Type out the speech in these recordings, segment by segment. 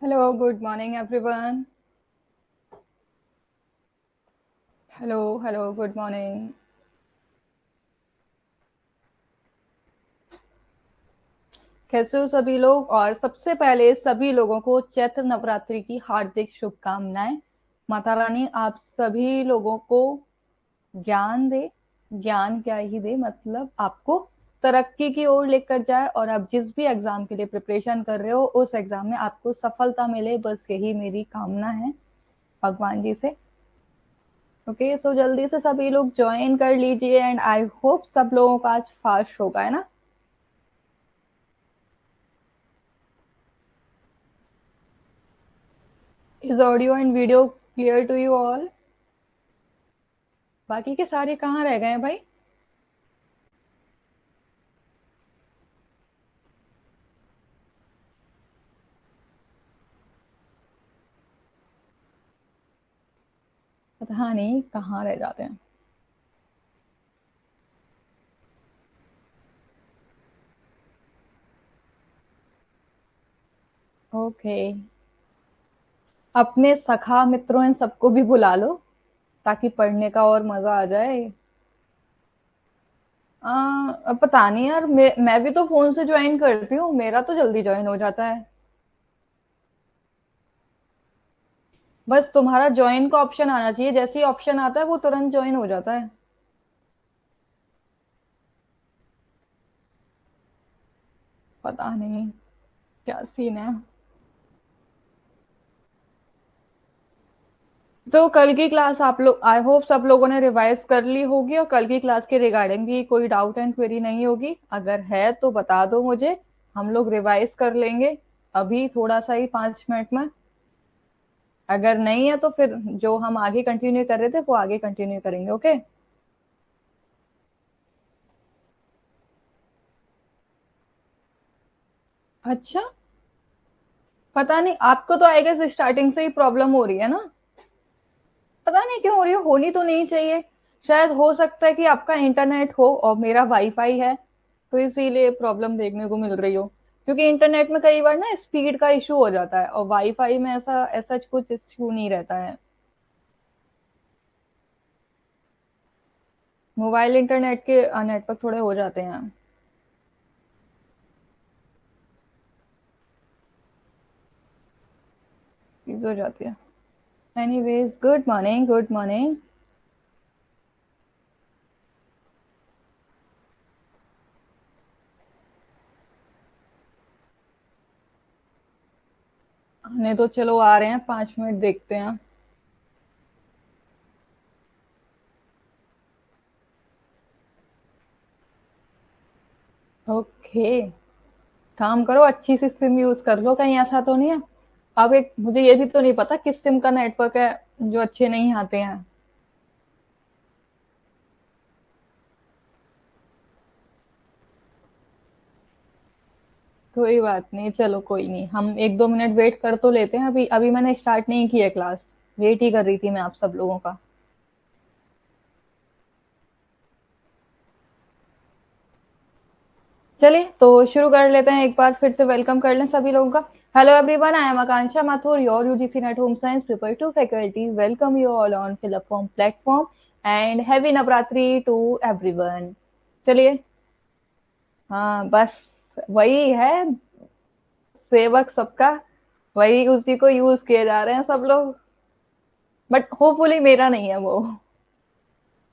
Hello, good morning, everyone. Hello, good morning. कैसे हो सभी लोग? और सबसे पहले सभी लोगों को चैत्र नवरात्रि की हार्दिक शुभकामनाएं। माता रानी आप सभी लोगों को ज्ञान दे, ज्ञान क्या ही दे, मतलब आपको तरक्की की ओर लेकर जाए और आप जिस भी एग्जाम के लिए प्रिपरेशन कर रहे हो उस एग्जाम में आपको सफलता मिले, बस यही मेरी कामना है भगवान जी से। ओके, सो जल्दी से सभी लोग ज्वाइन कर लीजिए एंड आई होप सब लोगों का आज फास्ट होगा, है ना? Is audio and video clear to you all? बाकी के सारे कहाँ रह गए हैं भाई? पता नहीं कहाँ रह जाते हैं। ओके, अपने सखा मित्रों इन सबको भी बुला लो ताकि पढ़ने का और मजा आ जाए। पता नहीं यार, मैं भी तो फोन से ज्वाइन करती हूँ, मेरा तो जल्दी ज्वाइन हो जाता है। बस तुम्हारा ज्वाइन का ऑप्शन आना चाहिए, जैसे ही ऑप्शन आता है वो तुरंत ज्वाइन हो जाता है। पता नहीं क्या सीन है। तो कल की क्लास आप लोग, आई होप सब लोगों ने रिवाइज कर ली होगी और कल की क्लास के रिगार्डिंग भी कोई डाउट एंड क्वेरी नहीं होगी। अगर है तो बता दो मुझे, हम लोग रिवाइज कर लेंगे अभी थोड़ा सा ही 5 मिनट में। अगर नहीं है तो फिर जो हम आगे कंटिन्यू कर रहे थे वो आगे कंटिन्यू करेंगे। ओके। अच्छा, पता नहीं, आपको तो आई गेस स्टार्टिंग से ही प्रॉब्लम हो रही है ना? पता नहीं क्यों हो रही हो, होनी तो नहीं चाहिए। शायद हो सकता है कि आपका इंटरनेट हो और मेरा वाईफाई है, तो इसीलिए प्रॉब्लम देखने को मिल रही हो। क्योंकि इंटरनेट में कई बार ना स्पीड का इशू हो जाता है और वाईफाई में ऐसा ऐसा कुछ इशू नहीं रहता है। मोबाइल इंटरनेट के नेटवर्क थोड़े हो जाते हैं। चीज हो जाती है। Anyways, good morning, good morning. नहीं तो चलो आ रहे हैं, 5 मिनट देखते हैं। ओके, काम करो, अच्छी सी सिम यूज कर लो, कहीं ऐसा तो नहीं है। अब एक मुझे ये भी तो नहीं पता किस सिम का नेटवर्क है जो अच्छे नहीं आते हैं। कोई बात नहीं, चलो कोई नहीं, हम 1-2 मिनट वेट कर तो लेते हैं। अभी अभी मैंने स्टार्ट नहीं किया क्लास, वेट ही कर रही थी मैं आप सब लोगों का। चलिए तो शुरू कर लेते हैं, एक बार फिर से वेलकम कर लें सभी लोगों का। Hello everyone, I am Akanksha Mathur, your UGC NET home science paper 2 faculty. Welcome you all on fill up form platform and happy Navratri to everyone. चलिए। हाँ बस वही है, सेवक सबका, वही उसी को यूज किए जा रहे हैं सब लोग। बट होपफुली मेरा नहीं है वो।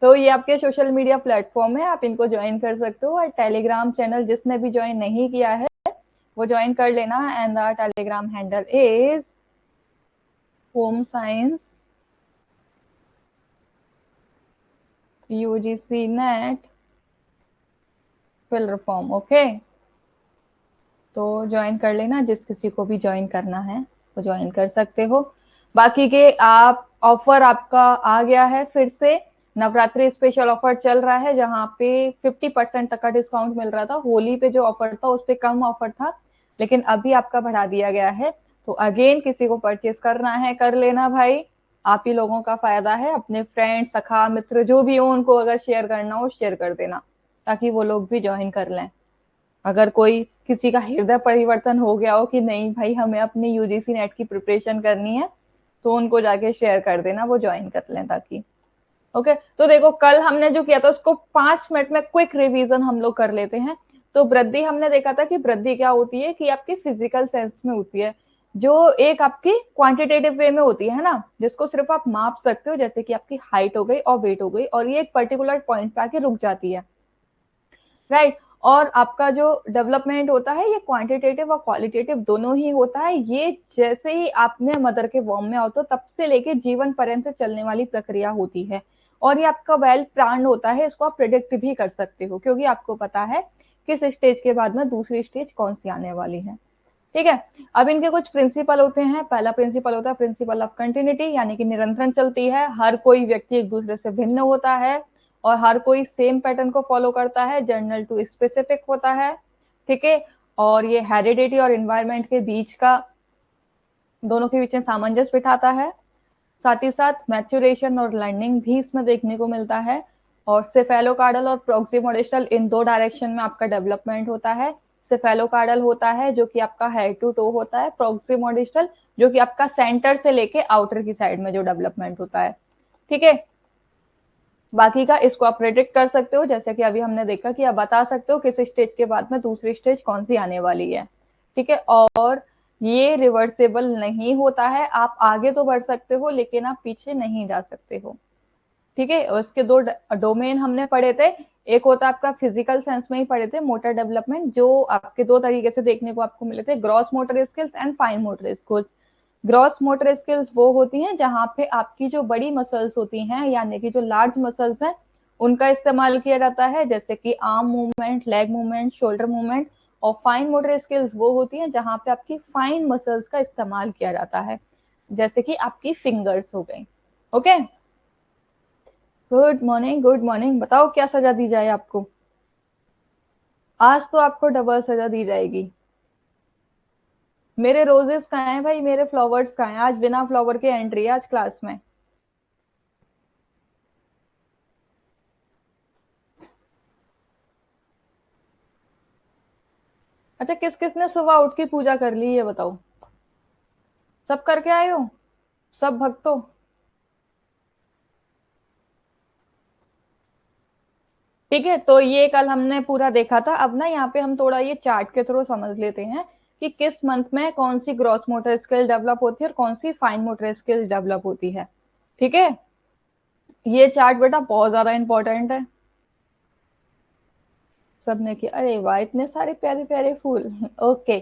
तो ये आपके सोशल मीडिया प्लेटफॉर्म है, आप इनको ज्वाइन कर सकते हो। और टेलीग्राम चैनल जिसने भी ज्वाइन नहीं किया है वो ज्वाइन कर लेना। And the Telegram handle is home science UGC NET fill form. Okay, तो ज्वाइन कर लेना, जिस किसी को भी ज्वाइन करना है वो ज्वाइन कर सकते हो। बाकी के आप ऑफर आपका आ गया है फिर से। नवरात्रि स्पेशल ऑफर चल रहा है जहाँ पे 50% तक का डिस्काउंट मिल रहा था। होली पे जो ऑफर था उस पे कम ऑफर था, लेकिन अभी आपका बढ़ा दिया गया है। तो अगेन किसी को परचेस करना है कर लेना भाई, आप ही लोगों का फायदा है। अपने फ्रेंड सखा मित्र जो भी हो उनको अगर शेयर करना हो शेयर कर देना ताकि वो लोग भी ज्वाइन कर लें। अगर कोई किसी का हृदय परिवर्तन हो गया हो कि नहीं भाई हमें अपनी यूजीसी नेट की प्रिपरेशन करनी है, तो उनको जाके शेयर कर देना, वो ज्वाइन कर लें ताकि। ओके, तो देखो कल हमने जो किया था उसको 5 मिनट में क्विक रिवीजन हम लोग कर लेते हैं। तो वृद्धि हमने देखा था कि वृद्धि क्या होती है कि आपकी फिजिकल सेंस में होती है, जो एक आपकी क्वांटिटेटिव वे में होती है ना, जिसको सिर्फ आप माप सकते हो, जैसे कि आपकी हाइट हो गई और वेट हो गई, और ये एक पर्टिकुलर पॉइंट पे आके रुक जाती है, राइट। और आपका जो डेवलपमेंट होता है ये क्वांटिटेटिव और क्वालिटेटिव दोनों ही होता है। ये जैसे ही आपने मदर के वॉर्म में आओ तो तब से लेके जीवन पर्यंत चलने वाली प्रक्रिया होती है, और ये आपका वेल प्लान्ड होता है। इसको आप प्रिडिक्ट भी कर सकते हो क्योंकि आपको पता है किस स्टेज के बाद में दूसरी स्टेज कौन सी आने वाली है, ठीक है। अब इनके कुछ प्रिंसिपल होते हैं। पहला प्रिंसिपल होता है प्रिंसिपल ऑफ कंटिन्यूटी, यानी कि निरंतरण चलती है, हर कोई व्यक्ति एक दूसरे से भिन्न होता है और हर कोई सेम पैटर्न को फॉलो करता है, जनरल टू स्पेसिफिक होता है, ठीक है। और ये हेरिडिटी और इन्वायरमेंट के बीच का, दोनों के बीच में सामंजस्य बिठाता है। साथ ही साथ मैच्योरेशन और लर्निंग भी इसमें देखने को मिलता है। और सेफेलोकार्डल और प्रोक्सिमोडिस्टल इन दो डायरेक्शन में आपका डेवलपमेंट होता है। सेफेलोकार्डल होता है जो कि आपका हेड टू टो होता है, प्रोक्सिमोडिस्टल जो कि आपका सेंटर से लेके आउटर की साइड में जो डेवलपमेंट होता है, ठीक है। बाकी का इसको आप प्रेडिक्ट कर सकते हो, जैसे कि अभी हमने देखा कि आप बता सकते हो किस स्टेज के बाद में दूसरी स्टेज कौन सी आने वाली है, ठीक है। और ये रिवर्सेबल नहीं होता है, आप आगे तो बढ़ सकते हो लेकिन आप पीछे नहीं जा सकते हो, ठीक है। और इसके दो डोमेन हमने पढ़े थे, एक होता है आपका फिजिकल सेंस में ही पढ़े थे मोटर डेवलपमेंट, जो आपके दो तरीके से देखने को आपको मिले थे, gross motor skills and fine motor skills. Gross motor skills वो होती हैं जहां पे आपकी जो बड़ी मसल्स होती हैं, यानी कि जो लार्ज मसल्स हैं, उनका इस्तेमाल किया जाता है, जैसे कि arm movement, leg movement, shoulder movement. और फाइन मोटर स्किल्स वो होती हैं जहां पे आपकी फाइन मसल्स का इस्तेमाल किया जाता है, जैसे कि आपकी फिंगर्स हो गई। Okay, good morning, good morning. बताओ क्या सजा दी जाए आपको? आज तो आपको डबल सजा दी जाएगी। मेरे रोजेस कहाँ हैं भाई, मेरे फ्लावर्स कहाँ हैं? आज बिना फ्लावर के एंट्री है आज क्लास में। अच्छा, किस किसने सुबह उठ के पूजा कर ली ये बताओ? सब करके आए हो? सब भक्तों? ठीक है, तो ये कल हमने पूरा देखा था। अब ना यहाँ पे हम थोड़ा ये चार्ट के थ्रू समझ लेते हैं कि किस मंथ में कौन सी ग्रॉस मोटर स्किल डेवलप होती है और कौन सी फाइन मोटर स्किल डेवलप होती है, ठीक है। ये चार्ट बेटा बहुत ज्यादा इंपॉर्टेंट है। सबने किया? अरे वाह, इतने सारे प्यारे प्यारे फूल। ओके,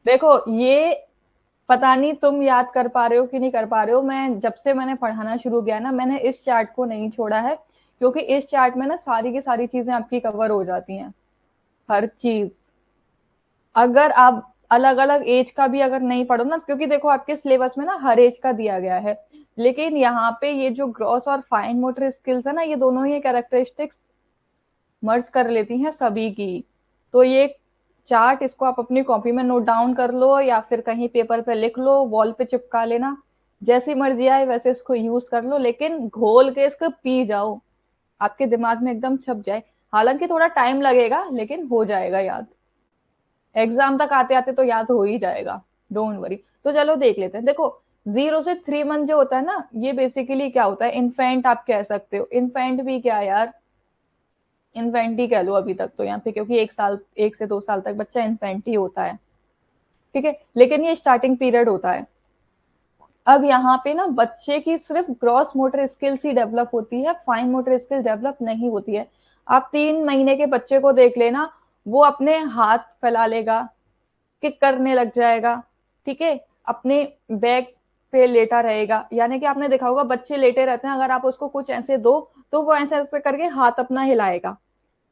देखो ये पता नहीं तुम याद कर पा रहे हो कि नहीं कर पा रहे हो, मैं जब से मैंने पढ़ाना शुरू किया ना, मैंने इस चार्ट को नहीं छोड़ा है, क्योंकि इस चार्ट में ना सारी की सारी चीजें आपकी कवर हो जाती हैं, हर चीज। अगर आप अलग अलग एज का भी अगर नहीं पढ़ो ना, क्योंकि देखो आपके सिलेबस में ना हर एज का दिया गया है, लेकिन यहाँ पे ये जो ग्रॉस और फाइन मोटर स्किल्स है ना, ये दोनों ही कैरेक्टरिस्टिक्स मर्ज कर लेती हैं सभी की। तो ये चार्ट, इसको आप अपनी कॉपी में नोट डाउन कर लो या फिर कहीं पेपर पे लिख लो, वॉल पे चिपका लेना, जैसी मर्जी आए वैसे इसको यूज कर लो, लेकिन घोल के इसको पी जाओ, आपके दिमाग में एकदम छप जाए। हालांकि थोड़ा टाइम लगेगा लेकिन हो जाएगा याद, एग्जाम तक आते आते तो याद हो ही जाएगा, डोंट वरी। तो चलो देख लेते हैं। देखो 0 से 3 मंथ जो होता है ना, ये बेसिकली क्या होता है, इन्फेंट आप कह सकते हो। इन्फेंट भी क्या यार, इन्फेंट ही कह लो अभी तक तो यहाँ पे, क्योंकि 1 साल, 1 से 2 साल तक बच्चा इन्फेंट ही होता है, ठीक है। लेकिन ये स्टार्टिंग पीरियड होता है। अब यहाँ पे ना बच्चे की सिर्फ ग्रॉस मोटर स्किल्स ही डेवलप होती है, फाइन मोटर स्किल डेवलप नहीं होती है। आप 3 महीने के बच्चे को देख लेना, वो अपने हाथ फैला लेगा, किक करने लग जाएगा, ठीक है, अपने बैक पे लेटा रहेगा। यानी कि आपने देखा होगा बच्चे लेटे रहते हैं, अगर आप उसको कुछ ऐसे दो तो वो ऐसे ऐसे करके हाथ अपना हिलाएगा,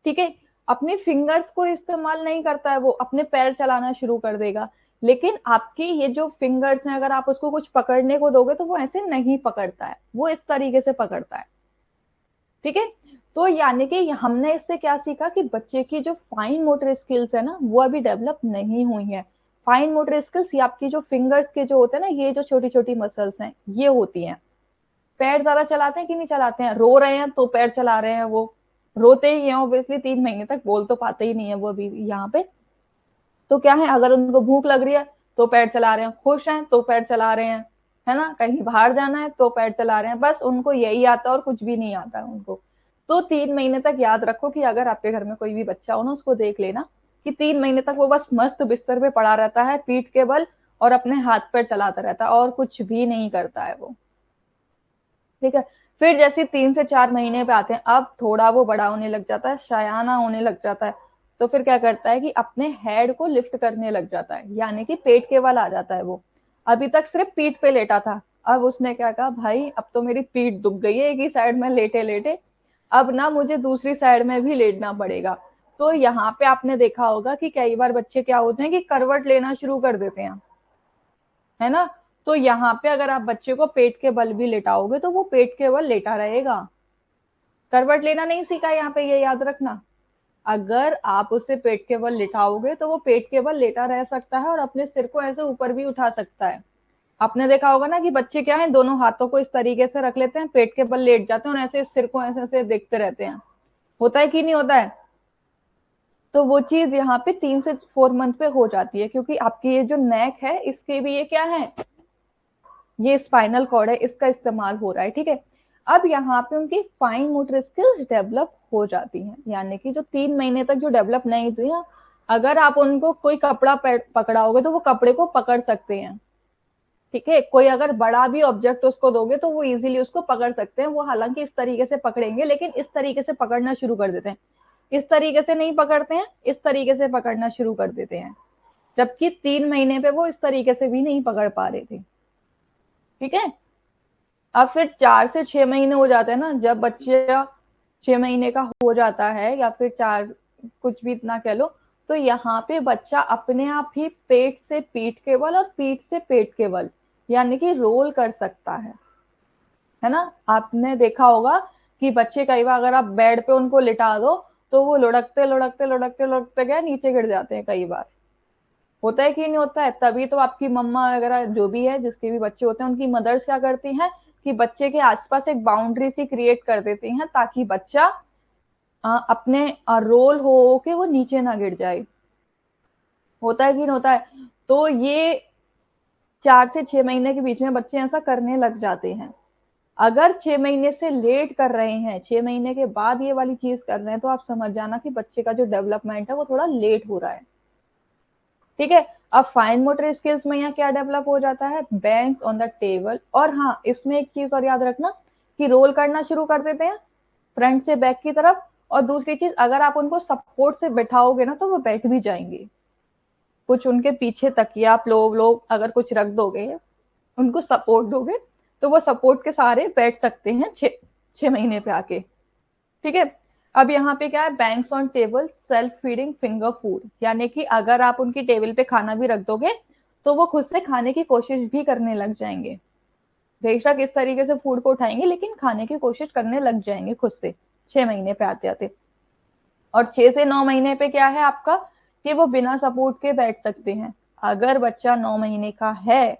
ठीक है। अपने फिंगर्स को इस्तेमाल नहीं करता है, वो अपने पैर चलाना शुरू कर देगा। लेकिन आपकी ये जो फिंगर्स हैं, अगर आप उसको कुछ पकड़ने को दोगे तो वो ऐसे नहीं पकड़ता है, वो इस तरीके से पकड़ता है, ठीक है। तो यानी कि हमने इससे क्या सीखा कि बच्चे की जो फाइन मोटर स्किल्स है ना, वो अभी डेवलप नहीं हुई है। फाइन मोटर स्किल्स ये आपकी जो फिंगर्स के जो होते हैं ना, ये जो छोटी छोटी मसल्स हैं ये होती हैं। पैर ज्यादा चलाते हैं कि नहीं चलाते हैं? रो रहे हैं तो पैर चला रहे हैं, वो रोते ही हैं ऑब्वियसली, 3 महीने तक बोल तो पाते ही नहीं है वो अभी यहाँ पे, तो क्या है, अगर उनको भूख लग रही है तो पैर चला रहे हैं, खुश हैं तो पैर चला रहे हैं, है ना, कहीं बाहर जाना है तो पैर चला रहे हैं, बस उनको यही आता है और कुछ भी नहीं आता है उनको। तो 3 महीने तक याद रखो कि अगर आपके घर में कोई भी बच्चा हो ना, उसको देख लेना कि 3 महीने तक वो बस मस्त बिस्तर पे पड़ा रहता है पीठ के बल, और अपने हाथ पैर चलाता रहता है और कुछ भी नहीं करता है वो। ठीक है। फिर जैसे 3 से 4 महीने पे आते हैं, अब थोड़ा वो बड़ा होने लग जाता है, शयाना होने लग जाता है, तो फिर क्या करता है कि अपने हेड को लिफ्ट करने लग जाता है, यानी कि पेट के बल आ जाता है वो। अभी तक सिर्फ पीठ पे लेटा था, अब उसने क्या कहा, भाई अब तो मेरी पीठ दुख गई है एक ही साइड में लेटे लेटे, अब ना मुझे दूसरी साइड में भी लेटना पड़ेगा। तो यहाँ पे आपने देखा होगा कि कई बार बच्चे क्या होते हैं कि करवट लेना शुरू कर देते हैं, है ना। तो यहाँ पे अगर आप बच्चे को पेट के बल भी लेटाओगे तो वो पेट के बल लेटा रहेगा, करवट लेना नहीं सीखा यहाँ पे, ये याद रखना। अगर आप उसे पेट के बल लिटाओगे तो वो पेट के बल लेटा रह सकता है और अपने सिर को ऐसे ऊपर भी उठा सकता है। आपने देखा होगा ना कि बच्चे क्या है, दोनों हाथों को इस तरीके से रख लेते हैं, पेट के बल लेट जाते हैं और ऐसे सिर को ऐसे ऐसे देखते रहते हैं, होता है कि नहीं होता है। तो वो चीज यहाँ पे 3 से 4 मंथ पे हो जाती है, क्योंकि आपकी ये जो नेक है इसके भी ये क्या है, ये स्पाइनल कॉर्ड है, इसका इस्तेमाल हो रहा है। ठीक है। अब यहाँ पे उनकी फाइन मोटर स्किल्स डेवलप हो जाती हैं, यानी कि जो 3 महीने तक जो डेवलप नहीं थी ना, अगर आप उनको कोई कपड़ा पकड़ाओगे तो वो कपड़े को पकड़ सकते हैं। ठीक है। कोई अगर बड़ा भी ऑब्जेक्ट उसको दोगे तो वो इजीली उसको पकड़ सकते हैं, वो हालांकि इस तरीके से पकड़ेंगे लेकिन इस तरीके से पकड़ना शुरू कर देते हैं, इस तरीके से नहीं पकड़ते हैं, इस तरीके से पकड़ना शुरू कर देते हैं, जबकि 3 महीने पे वो इस तरीके से भी नहीं पकड़ पा रहे थे। ठीक है। अब फिर 4 से 6 महीने हो जाते हैं ना, जब बच्चा 6 महीने का हो जाता है या फिर चार, कुछ भी इतना कह लो, तो यहाँ पे बच्चा अपने आप ही पेट से पीठ के बल और पीठ से पेट के बल, यानी कि रोल कर सकता है ना। आपने देखा होगा कि बच्चे कई बार अगर आप बेड पे उनको लिटा दो तो वो लुढ़कते लुढ़कते लुढ़कते लुढ़कते गए नीचे गिर जाते हैं कई बार, होता है कि नहीं होता है। तभी तो आपकी मम्मा वगैरह जो भी है, जिसके भी बच्चे होते हैं, उनकी मदर्स क्या करती हैं कि बच्चे के आसपास एक बाउंड्री सी क्रिएट कर देती हैं ताकि बच्चा अपने रोल हो के वो नीचे ना गिर जाए, होता है कि नहीं होता है। तो ये 4 से 6 महीने के बीच में बच्चे ऐसा करने लग जाते हैं। अगर 6 महीने से लेट कर रहे हैं, 6 महीने के बाद ये वाली चीज कर रहे हैं, तो आप समझ जाना कि बच्चे का जो डेवलपमेंट है वो थोड़ा लेट हो रहा है। ठीक है। अब फाइन मोटर स्किल्स में यहाँ क्या डेवलप हो जाता है, बैंक्स ऑन द टेबल, और हाँ इसमें एक चीज और याद रखना कि रोल करना शुरू कर देते हैं फ्रंट से बैक की तरफ, और दूसरी चीज अगर आप उनको सपोर्ट से बैठाओगे ना तो वो बैठ भी जाएंगे, कुछ उनके पीछे तकिया आप लोग अगर कुछ रख दोगे, उनको सपोर्ट दोगे, तो वो सपोर्ट के सहारे बैठ सकते हैं 6 महीने पे आके। ठीक है। अब यहाँ पे क्या है, banks on table self feeding finger food, यानी कि अगर आप उनकी टेबल पे खाना भी रख दोगे तो वो खुद से खाने की कोशिश भी करने लग जाएंगे, बेशक इस तरीके से फूड को उठाएंगे लेकिन खाने की कोशिश करने लग जाएंगे खुद से 6 महीने पे आते आते। और 6 से 9 महीने पे क्या है आपका, कि वो बिना सपोर्ट के बैठ सकते हैं। अगर बच्चा 9 महीने का है,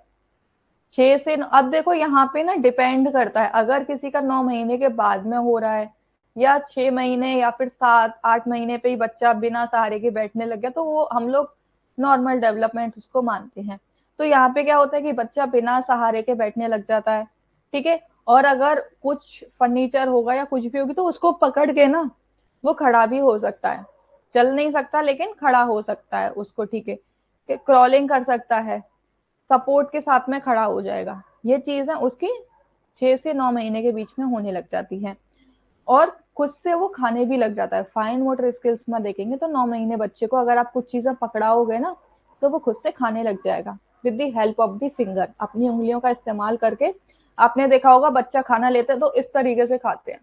6 से अब देखो यहाँ पे ना डिपेंड करता है, अगर किसी का 9 महीने के बाद में हो रहा है या 6 महीने या फिर 7-8 महीने पे ही बच्चा बिना सहारे के बैठने लग गया, तो वो हम लोग नॉर्मल डेवलपमेंट उसको मानते हैं। तो यहाँ पे क्या होता है कि बच्चा बिना सहारे के बैठने लग जाता है। ठीक है। और अगर कुछ फर्नीचर होगा या कुछ भी होगी तो उसको पकड़ के ना वो खड़ा भी हो सकता है, चल नहीं सकता लेकिन खड़ा हो सकता है उसको। ठीक है। क्रॉलिंग कर सकता है, सपोर्ट के साथ में खड़ा हो जाएगा। ये चीज है उसकी 6 से 9 महीने के बीच में होने लग जाती है, और खुद से वो खाने भी लग जाता है। फाइन मोटर स्किल्स में देखेंगे तो 9 महीने बच्चे को अगर आप कुछ चीजें पकड़ाओगे ना तो वो खुद से खाने लग जाएगा with the help of the finger, अपनी उंगलियों का इस्तेमाल करके। आपने देखा होगा बच्चा खाना लेते हैं तो इस तरीके से खाते हैं,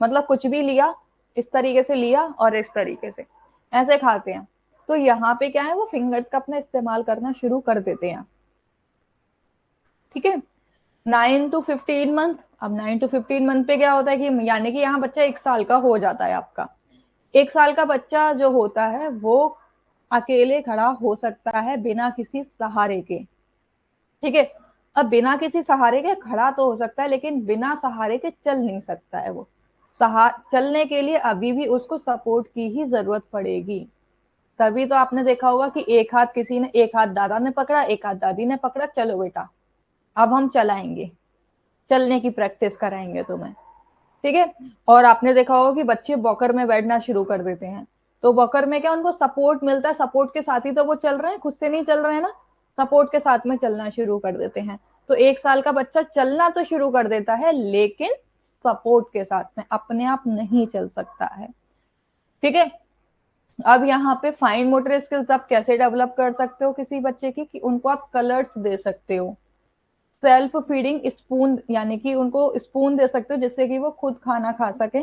मतलब कुछ भी लिया, इस तरीके से लिया और इस तरीके से ऐसे खाते हैं। तो यहाँ पे क्या है, वो फिंगर्स का अपना इस्तेमाल करना शुरू कर देते हैं। ठीक है। 9 to 15 मंथ, अब 9 to 15 मंथ पे क्या होता है कि यानी कि यहाँ बच्चा 1 साल का हो जाता है आपका। 1 साल का बच्चा जो होता है वो अकेले खड़ा हो सकता है बिना किसी सहारे के। ठीक है। अब बिना किसी सहारे के खड़ा तो हो सकता है लेकिन बिना सहारे के चल नहीं सकता है वो। चलने के लिए अभी भी उसको सपोर्ट की ही जरूरत पड़ेगी। तभी तो आपने देखा होगा कि एक हाथ किसी ने, एक हाथ दादा ने पकड़ा, एक हाथ दादी ने पकड़ा, चलो बेटा अब हम चलाएंगे, चलने की प्रैक्टिस कराएंगे तुम्हें। ठीक है। और आपने देखा होगा कि बच्चे वॉकर में बैठना शुरू कर देते हैं, तो वॉकर में क्या उनको सपोर्ट मिलता है, सपोर्ट के साथ ही तो वो चल रहे हैं, खुद से नहीं चल रहे हैं ना, सपोर्ट के साथ में चलना शुरू कर देते हैं। तो 1 साल का बच्चा चलना तो शुरू कर देता है, लेकिन सपोर्ट के साथ में, अपने आप नहीं चल सकता है। ठीक है। अब यहाँ पे फाइन मोटर स्किल्स आप कैसे डेवलप कर सकते हो किसी बच्चे की, कि उनको आप कलर्स दे सकते हो, सेल्फ फीडिंग स्पून, यानी कि उनको स्पून दे सकते हो जिससे कि वो खुद खाना खा सके।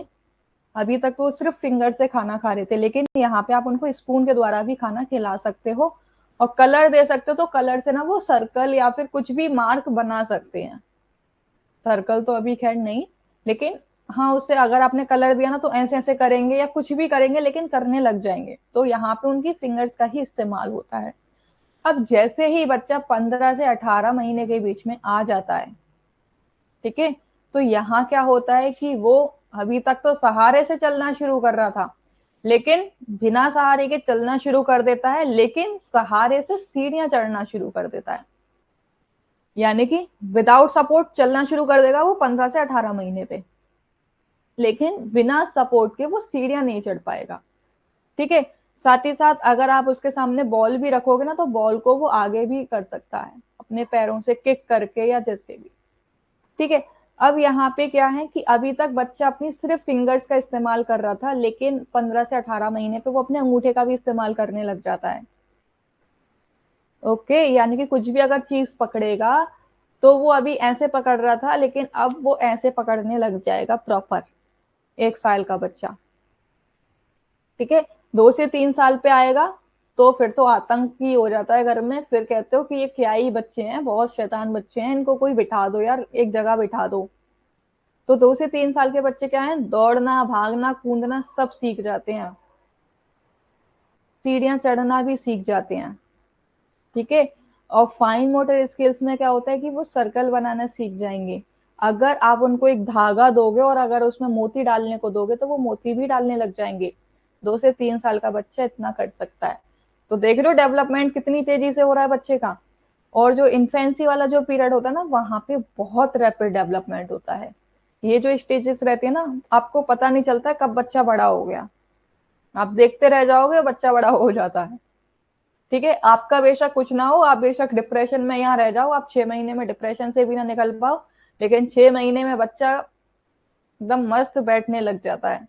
अभी तक तो वो सिर्फ फिंगर से खाना खा रहे थे, लेकिन यहाँ पे आप उनको स्पून के द्वारा भी खाना खिला सकते हो। और कलर दे सकते हो, तो कलर से ना वो सर्कल या फिर कुछ भी मार्क बना सकते हैं। सर्कल तो अभी खैर नहीं, लेकिन हाँ उससे अगर आपने कलर दिया ना तो ऐसे ऐसे करेंगे या कुछ भी करेंगे, लेकिन करने लग जाएंगे, तो यहाँ पे उनकी फिंगर्स का ही इस्तेमाल होता है। अब जैसे ही बच्चा 15 से 18 महीने के बीच में आ जाता है, ठीक है, तो यहाँ क्या होता है कि वो अभी तक तो सहारे से चलना शुरू कर रहा था, लेकिन बिना सहारे के चलना शुरू कर देता है, लेकिन सहारे से सीढ़ियां चढ़ना शुरू कर देता है। यानी कि विदाउट सपोर्ट चलना शुरू कर देगा वो 15 से 18 महीने पे, लेकिन बिना सपोर्ट के वो सीढ़ियां नहीं चढ़ पाएगा। ठीक है। साथ ही साथ अगर आप उसके सामने बॉल भी रखोगे ना, तो बॉल को वो आगे भी कर सकता है अपने पैरों से किक करके या जैसे भी। ठीक है। अब यहाँ पे क्या है कि अभी तक बच्चा अपनी सिर्फ फिंगर्स का इस्तेमाल कर रहा था, लेकिन 15 से 18 महीने पे वो अपने अंगूठे का भी इस्तेमाल करने लग जाता है। ओके, यानी कि कुछ भी अगर चीज पकड़ेगा तो वो अभी ऐसे पकड़ रहा था, लेकिन अब वो ऐसे पकड़ने लग जाएगा प्रॉपर, 1 साल का बच्चा। ठीक है। 2 से 3 साल पे आएगा तो फिर तो आतंक ही हो जाता है घर में, फिर कहते हो कि ये क्या ही बच्चे हैं, बहुत शैतान बच्चे हैं, इनको कोई बिठा दो यार, एक जगह बिठा दो। तो 2 से 3 साल के बच्चे क्या है, दौड़ना, भागना, कूदना सब सीख जाते हैं, सीढ़ियां चढ़ना भी सीख जाते हैं। ठीक है। और फाइन मोटर स्किल्स में क्या होता है कि वो सर्कल बनाना सीख जाएंगे। अगर आप उनको एक धागा दोगे और अगर उसमें मोती डालने को दोगे तो वो मोती भी डालने लग जाएंगे। 2 से 3 साल का बच्चा इतना कर सकता है। तो देख रहे हो डेवलपमेंट कितनी तेजी से हो रहा है बच्चे का। और जो इन्फेंसी वाला जो पीरियड होता है ना, वहां पे बहुत रैपिड डेवलपमेंट होता है। ये जो स्टेजेस रहती है ना, आपको पता नहीं चलता कब बच्चा बड़ा हो गया, आप देखते रह जाओगे बच्चा बड़ा हो जाता है। ठीक है। आपका बेशक कुछ ना हो, आप बेशक डिप्रेशन में यहाँ रह जाओ, आप 6 महीने में डिप्रेशन से भी ना निकल पाओ, लेकिन 6 महीने में बच्चा एकदम मस्त बैठने लग जाता है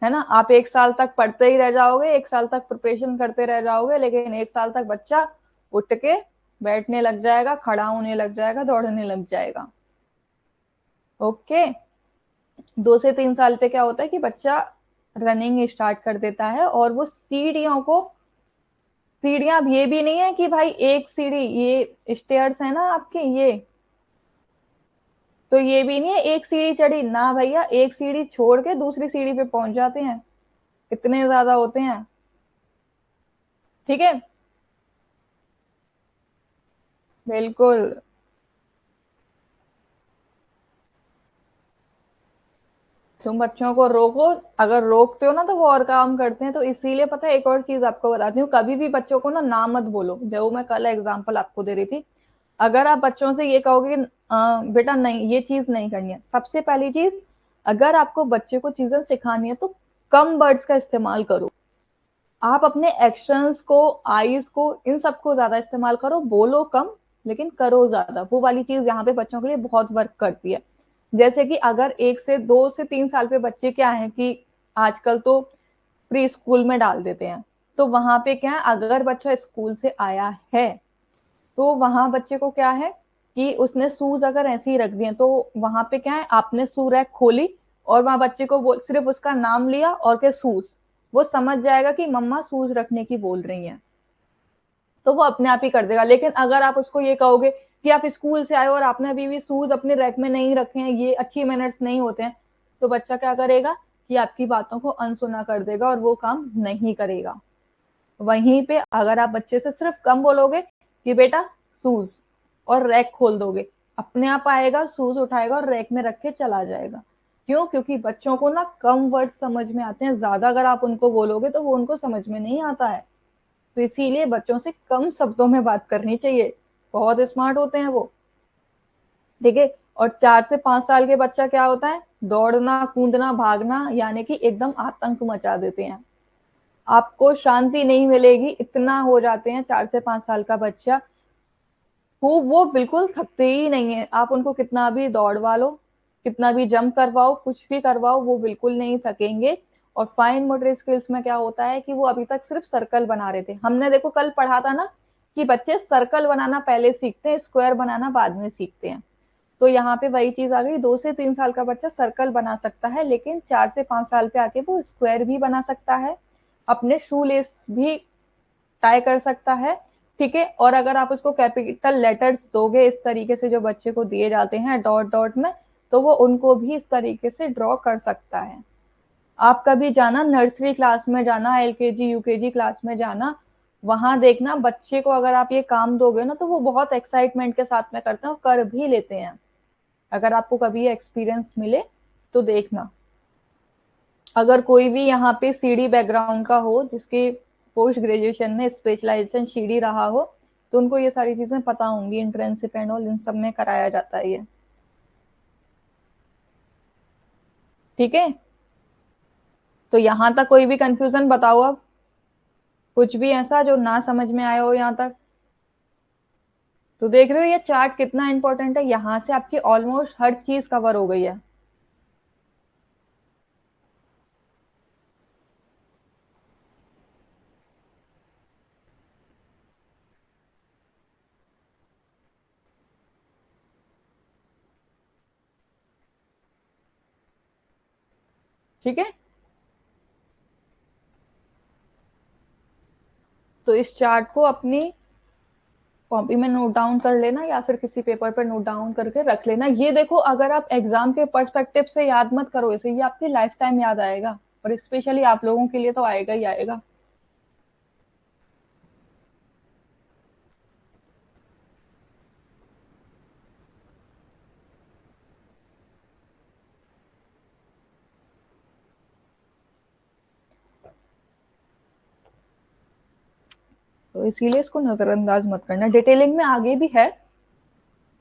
ना। आप 1 साल तक पढ़ते ही रह जाओगे, 1 साल तक प्रिपरेशन करते रह जाओगे, लेकिन 1 साल तक बच्चा उठ के बैठने लग जाएगा, खड़ा होने लग जाएगा, दौड़ने लग जाएगा। ओके। 2 से 3 साल पे क्या होता है कि बच्चा रनिंग स्टार्ट कर देता है, और वो सीढ़ियों को, सीढ़ियां अब ये भी नहीं है कि भाई एक सीढ़ी, ये स्टेयर्स है ना आपके ये, तो ये भी नहीं है एक सीढ़ी चढ़ी ना भैया, एक सीढ़ी छोड़ के दूसरी सीढ़ी पे पहुंच जाते हैं, इतने ज्यादा होते हैं। ठीक है। बिल्कुल। तुम बच्चों को रोको, अगर रोकते हो ना तो वो और काम करते हैं। तो इसीलिए पता है, एक और चीज आपको बताती हूँ, कभी भी बच्चों को ना मत बोलो, जो मैं कल एग्जांपल आपको दे रही थी। अगर आप बच्चों से ये कहोगे कि बेटा नहीं ये चीज नहीं करनी है, सबसे पहली चीज, अगर आपको बच्चे को चीजें सिखानी है तो कम वर्ड्स का इस्तेमाल करो। आप अपने एक्शंस को, आईज को, इन सबको ज्यादा इस्तेमाल करो, बोलो कम लेकिन करो ज्यादा। वो वाली चीज यहाँ पे बच्चों के लिए बहुत वर्क करती है। जैसे कि अगर 1 से 2 से 3 साल पे बच्चे क्या है कि आजकल तो प्री स्कूल में डाल देते हैं, तो वहां पे क्या है, अगर बच्चा स्कूल से आया है तो वहां बच्चे को क्या है कि उसने शूज अगर ऐसे ही रख दिए, तो वहां पे क्या है, आपने शू रैक खोली और वहां बच्चे को सिर्फ उसका नाम लिया और के शूज, वो समझ जाएगा कि मम्मा शूज रखने की बोल रही हैं, तो वो अपने आप ही कर देगा। लेकिन अगर आप उसको ये कहोगे कि आप स्कूल से आए और आपने अभी भी शूज अपने रैक में नहीं रखे हैं, ये अच्छी मैनर्स नहीं होते हैं, तो बच्चा क्या करेगा कि आपकी बातों को अनसुना कर देगा और वो काम नहीं करेगा। वहीं पे अगर आप बच्चे से सिर्फ कम बोलोगे कि बेटा शूज, और रैक खोल दोगे, अपने आप आएगा, शूज उठाएगा और रैक में रख के चला जाएगा। क्यों? क्योंकि बच्चों को ना कम वर्ड समझ में आते हैं, ज्यादा अगर आप उनको बोलोगे तो वो उनको समझ में नहीं आता है। तो इसीलिए बच्चों से कम शब्दों में बात करनी चाहिए। बहुत स्मार्ट होते हैं वो। ठीक है। और 4 से 5 साल के बच्चा क्या होता है, दौड़ना कूदना भागना यानी कि एकदम आतंक मचा देते हैं। आपको शांति नहीं मिलेगी, इतना हो जाते हैं 4 से 5 साल का बच्चा। वो बिल्कुल थकते ही नहीं है, आप उनको कितना भी दौड़वा लो, कितना भी जंप करवाओ, कुछ भी करवाओ, वो बिल्कुल नहीं थकेंगे। और फाइन मोटर स्किल्स में क्या होता है कि वो अभी तक सिर्फ सर्कल बना रहे थे। हमने देखो कल पढ़ा था ना कि बच्चे सर्कल बनाना पहले सीखते हैं, स्क्वायर बनाना बाद में सीखते हैं। तो यहाँ पे वही चीज आ गई, 2 से 3 साल का बच्चा सर्कल बना सकता है, लेकिन 4 से 5 साल पे आके वो स्क्वायर भी बना सकता है, अपने शू लेस भी टाई कर सकता है। ठीक है। और अगर आप उसको कैपिटल लेटर्स दोगे इस तरीके से जो बच्चे को दिए जाते हैं डॉट डॉट में, तो वो उनको भी इस तरीके से ड्रॉ कर सकता है। आप कभी जाना नर्सरी क्लास में जाना, एलकेजी यूकेजी क्लास में जाना, वहां देखना बच्चे को अगर आप ये काम दोगे ना तो वो बहुत एक्साइटमेंट के साथ में करते हैं और कर भी लेते हैं। अगर आपको कभी ये एक्सपीरियंस मिले तो देखना। अगर कोई भी यहाँ पे सीडी बैकग्राउंड का हो, जिसके पोस्ट ग्रेजुएशन में स्पेशलाइजेशन सीडी रहा हो, तो उनको ये सारी चीजें पता होंगी, इंट्रेंसिप एंड ऑल इन सब में कराया जाता है ये। ठीक है। तो यहाँ तक कोई भी कंफ्यूजन बताओ अब, कुछ भी ऐसा जो ना समझ में आया हो यहाँ तक। तो देख रहे हो ये चार्ट कितना इंपॉर्टेंट है, यहाँ से आपकी ऑलमोस्ट हर चीज कवर हो गई है। ठीक है। तो इस चार्ट को अपनी कॉपी में नोट डाउन कर लेना या फिर किसी पेपर पर नोट डाउन करके रख लेना। ये देखो, अगर आप एग्जाम के पर्सपेक्टिव से याद मत करो इसे, ये आपकी लाइफ टाइम याद आएगा, और स्पेशली आप लोगों के लिए तो आएगा ही आएगा। तो इसीलिए इसको नजरअंदाज मत करना। डिटेलिंग में आगे भी है,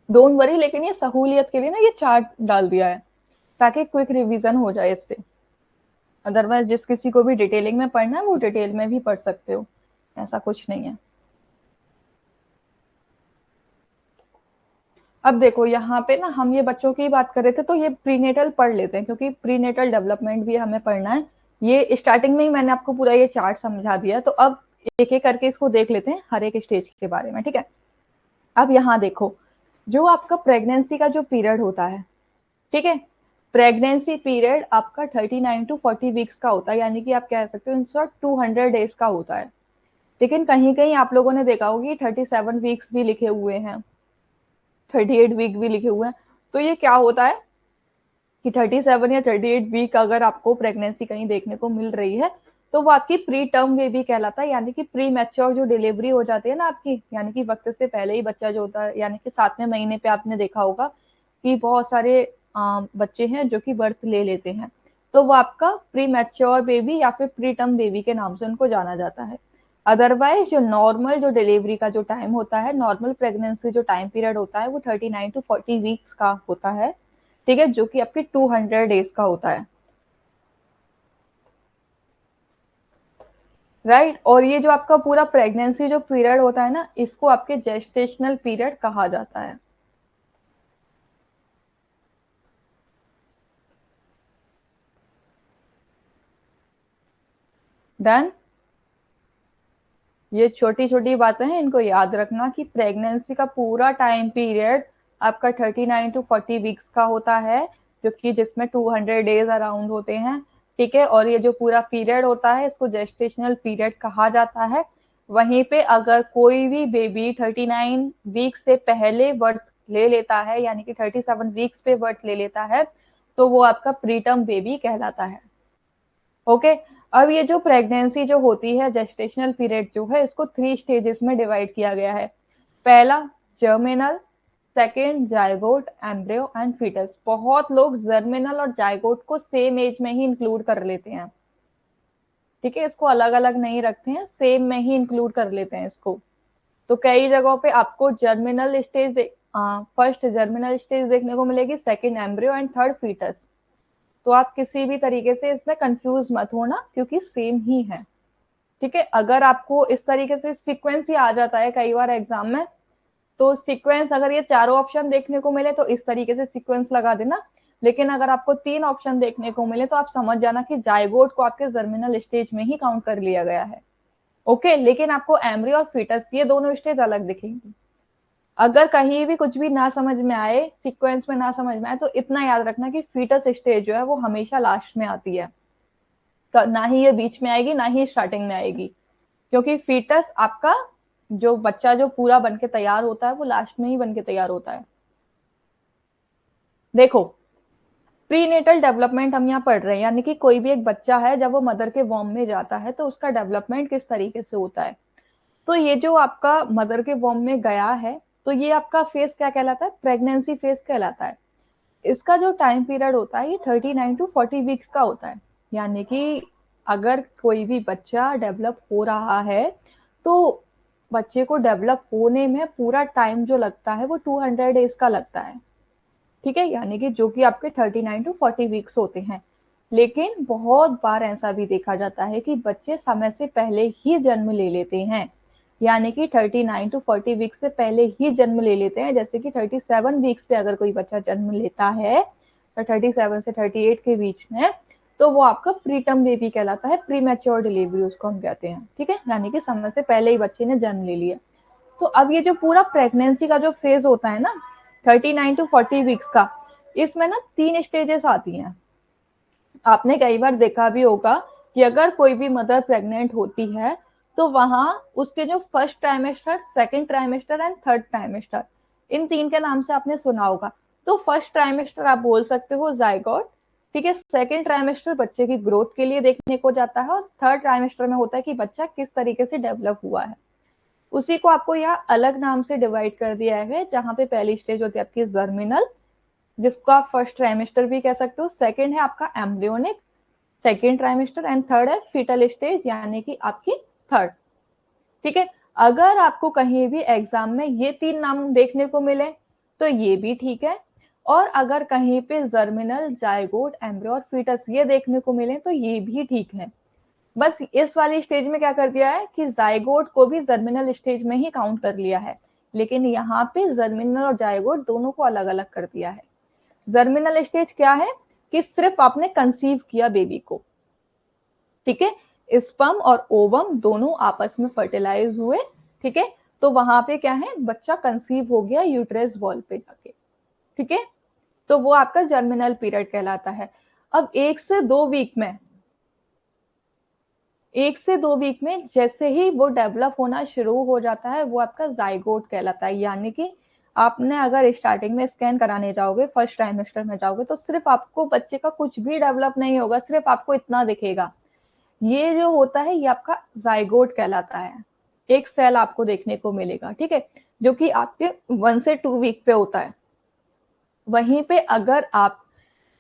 डोंट वरी, लेकिन ये सहूलियत के लिए ना ये चार्ट डाल दिया है ताकि क्विक रिवीजन हो जाए इससे। अदरवाइज जिस किसी को भी डिटेलिंग में पढ़ना है वो डिटेल में भी पढ़ सकते हो, ऐसा कुछ नहीं है। अब देखो यहाँ पे ना हम ये बच्चों की बात कर रहे थे, तो ये प्रीनेटल पढ़ लेते हैं क्योंकि प्रीनेटल डेवलपमेंट भी हमें पढ़ना है। ये स्टार्टिंग में ही मैंने आपको पूरा ये चार्ट समझा दिया, तो अब एक एक करके इसको देख लेते हैं हर एक स्टेज के बारे में। ठीक है। अब यहाँ देखो, जो आपका प्रेगनेंसी का जो पीरियड होता है, ठीक है, प्रेगनेंसी पीरियड आपका 39 to 40 वीक्स का होता है, यानी कि आप कह सकते हो इन शॉर्ट 200 डेज का होता है। लेकिन कहीं कहीं आप लोगों ने देखा होगी 37 वीक्स भी लिखे हुए हैं, 38 वीक भी लिखे हुए हैं। तो ये क्या होता है कि 37 या 38 वीक अगर आपको प्रेगनेंसी कहीं देखने को मिल रही है, तो वो आपकी प्री टर्म बेबी कहलाता है, यानी कि प्री मैच्योर जो डिलीवरी हो जाती है ना आपकी, यानी कि वक्त से पहले ही बच्चा जो होता है, यानी कि 7वें महीने पे आपने देखा होगा कि बहुत सारे बच्चे हैं जो कि बर्थ ले लेते हैं, तो वो आपका प्री मैच्योर बेबी या फिर प्री टर्म बेबी के नाम से उनको जाना जाता है। अदरवाइज जो नॉर्मल जो डिलीवरी का जो टाइम होता है, नॉर्मल प्रेगनेंसी जो टाइम पीरियड होता है वो 39 to 40 वीक्स का होता है। ठीक है, जो कि आपके 200 डेज का होता है। राइट। और ये जो आपका पूरा प्रेगनेंसी जो पीरियड होता है ना, इसको आपके जेस्टेशनल पीरियड कहा जाता है। डन। ये छोटी छोटी बातें हैं, इनको याद रखना कि प्रेगनेंसी का पूरा टाइम पीरियड आपका 39 to 40 वीक्स का होता है, जो कि जिसमें 200 डेज अराउंड होते हैं। ठीक है। और ये जो पूरा पीरियड होता है इसको जेस्टेशनल पीरियड कहा जाता है। वहीं पे अगर कोई भी बेबी 39 वीक्स से पहले बर्थ ले लेता है, यानी कि 37 वीक्स पे बर्थ ले लेता है, तो वो आपका प्रीटर्म बेबी कहलाता है। ओके। अब ये जो प्रेगनेंसी जो होती है, जेस्टेशनल पीरियड जो है, इसको 3 स्टेजेस में डिवाइड किया गया है। पहला germinal, second zygote, embryo and fetus. बहुत लोग जर्मिनल और जायगोट को सेम एज में ही इंक्लूड कर लेते हैं, ठीक है, इसको अलग अलग नहीं रखते हैं, सेम में ही इंक्लूड कर लेते हैं इसको। तो कई जगहों पे आपको germinal stage first germinal stage देखने को मिलेगी, second embryo and third fetus. तो आप किसी भी तरीके से इसमें कंफ्यूज मत होना, क्योंकि सेम ही है, ठीक है। अगर आपको इस तरीके से सीक्वेंस ही आ जाता है कई बार एग्जाम में, तो सीक्वेंस अगर ये चारों ऑप्शन देखने को मिले तो इस तरीके से सीक्वेंस लगा देना। लेकिन अगर आपको 3 ऑप्शन देखने को मिले तो आप समझ जाना कि जायगोट को आपके जर्मिनल स्टेज में ही काउंट कर लिया गया है, ओके। लेकिन आपको एम्ब्रियो और फीटस ये दोनों स्टेज अलग दिखेंगी। अगर कहीं भी कुछ भी ना समझ में आए, सीक्वेंस में ना समझ में आए, तो इतना याद रखना कि फीटस स्टेज जो है वो हमेशा लास्ट में आती है, तो ना ही ये बीच में आएगी ना ही स्टार्टिंग में आएगी, क्योंकि फीटस आपका जो बच्चा जो पूरा बनके तैयार होता है वो लास्ट में ही बनके तैयार होता है। देखो, प्रीनेटल डेवलपमेंट हम यहाँ पढ़ रहे हैं, यानी कि कोई भी एक बच्चा है जब वो मदर के वॉर्म में जाता है तो उसका डेवलपमेंट किस तरीके से होता है। तो ये जो आपका मदर के वॉर्म में गया है, तो ये आपका फेज क्या कहलाता है, प्रेगनेंसी फेज कहलाता है। इसका जो टाइम पीरियड होता है ये 39 टू 40 वीक्स का होता है। यानी कि अगर कोई भी बच्चा डेवलप हो रहा है तो बच्चे को डेवलप होने में पूरा टाइम जो लगता है वो 200 डेज का लगता है, ठीक है, यानी कि जो कि आपके 39 टू 40 वीक्स होते हैं। लेकिन बहुत बार ऐसा भी देखा जाता है कि बच्चे समय से पहले ही जन्म ले लेते हैं, यानी कि 39 टू 40 वीक्स से पहले ही जन्म ले लेते हैं। जैसे कि 37 वीक्स पे अगर कोई बच्चा जन्म लेता है, तो 37 से 38 के बीच में, तो वो आपका प्रीटर्म बेबी कहलाता है, प्री मैच्योर डिलीवरी उसको हम कहते हैं, ठीक है, यानी कि समय से पहले ही बच्चे ने जन्म ले लिया। तो अब ये जो पूरा प्रेगनेंसी का जो फेज होता है ना, 39 टू 40 वीक्स का, इसमें ना 3 स्टेजेस आती हैं। आपने कई बार देखा भी होगा कि अगर कोई भी मदर प्रेग्नेंट होती है तो वहां उसके जो first trimester, second trimester and third trimester, इन 3 के नाम से आपने सुना होगा। तो फर्स्ट ट्राइमेस्टर आप बोल सकते हो जाइगोट, ठीक है। सेकंड ट्राइमेस्टर बच्चे की ग्रोथ के लिए देखने को जाता है, और थर्ड ट्राइमेस्टर में होता है कि बच्चा किस तरीके से डेवलप हुआ है। उसी को आपको यहाँ अलग नाम से डिवाइड कर दिया है, जहां पे पहली स्टेज होती है आपकी जर्मिनल, जिसको आप फर्स्ट ट्राइमेस्टर भी कह सकते हो, सेकंड है आपका embryonic, second trimester, and third है फीटल स्टेज, यानी कि आपकी थर्ड, ठीक है। अगर आपको कहीं भी एग्जाम में ये 3 नाम देखने को मिले तो ये भी ठीक है, और अगर कहीं पे जर्मिनल, जायगोट, एम्ब्रियो और फीटस ये देखने को मिले तो ये भी ठीक है। बस इस वाली स्टेज में क्या कर दिया है कि जायगोट को भी जर्मिनल स्टेज में ही काउंट कर लिया है, लेकिन यहाँ पे जर्मिनल और जायगोट दोनों को अलग अलग कर दिया है। जर्मिनल स्टेज क्या है कि सिर्फ आपने कंसीव किया बेबी को, ठीक है, स्पर्म और ओवम दोनों आपस में फर्टिलाइज हुए, ठीक है, तो वहां पे क्या है, बच्चा कंसीव हो गया यूट्रस वॉल पे जाके, ठीक है। तो वो आपका जर्मिनल पीरियड कहलाता है। अब 1 से 2 वीक में जैसे ही वो डेवलप होना शुरू हो जाता है वो आपका जाइगोट कहलाता है। यानी कि आपने अगर स्टार्टिंग में स्कैन कराने जाओगे, फर्स्ट ट्राइमेस्टर में जाओगे, तो सिर्फ आपको बच्चे का कुछ भी डेवलप नहीं होगा, सिर्फ आपको इतना दिखेगा। ये जो होता है ये आपका जाइगोट कहलाता है। एक सेल आपको देखने को मिलेगा, ठीक है, जो कि आपके 1 से 2 वीक पे होता है। वहीं पे अगर आप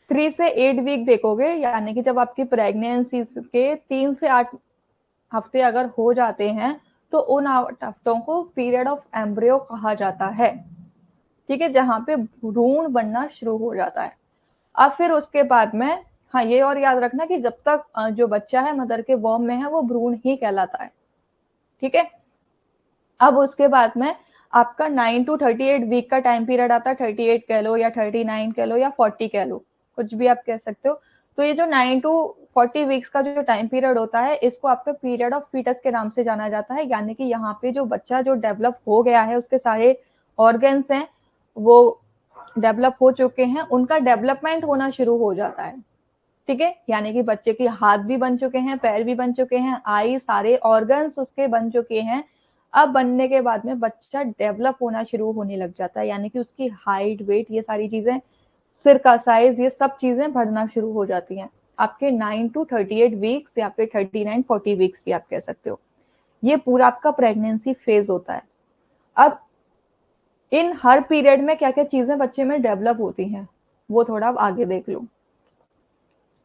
3 से 8 वीक देखोगे, यानी कि जब आपकी प्रेगनेंसी के 3 से 8 हफ्ते अगर हो जाते हैं, तो उन 8 हफ्तों को पीरियड ऑफ एम्ब्रियो कहा जाता है, ठीक है, जहां पे भ्रूण बनना शुरू हो जाता है। अब फिर उसके बाद में, हाँ, ये और याद रखना कि जब तक जो बच्चा है मदर के वॉर्म में है वो भ्रूण ही कहलाता है, ठीक है। अब उसके बाद में आपका 9 to 38 वीक का टाइम पीरियड आता है, 38 कह लो या 39 कह लो या 40 कह लो, कुछ भी आप कह सकते हो। तो ये जो 9 to 40 वीक्स का जो टाइम पीरियड होता है, इसको आपका पीरियड ऑफ फीटस के नाम से जाना जाता है। यानी कि यहाँ पे जो बच्चा जो डेवलप हो गया है, उसके सारे ऑर्गन्स हैं वो डेवलप हो चुके हैं, उनका डेवलपमेंट होना शुरू हो जाता है, ठीक है। यानी कि बच्चे के हाथ भी बन चुके हैं, पैर भी बन चुके हैं, आई, सारे ऑर्गन्स उसके बन चुके हैं। अब बनने के बाद में बच्चा डेवलप होना शुरू होने लग जाता है, यानी कि उसकी हाइट, वेट, ये सारी चीजें, सिर का साइज, ये सब चीजें बढ़ना शुरू हो जाती हैं आपके 9 to 38 वीक्स या फिर 39-40 वीक्स भी आप कह सकते हो। ये पूरा आपका प्रेगनेंसी फेज होता है। अब इन हर पीरियड में क्या क्या चीजें बच्चे में डेवलप होती हैं वो थोड़ा आप आगे देख लो।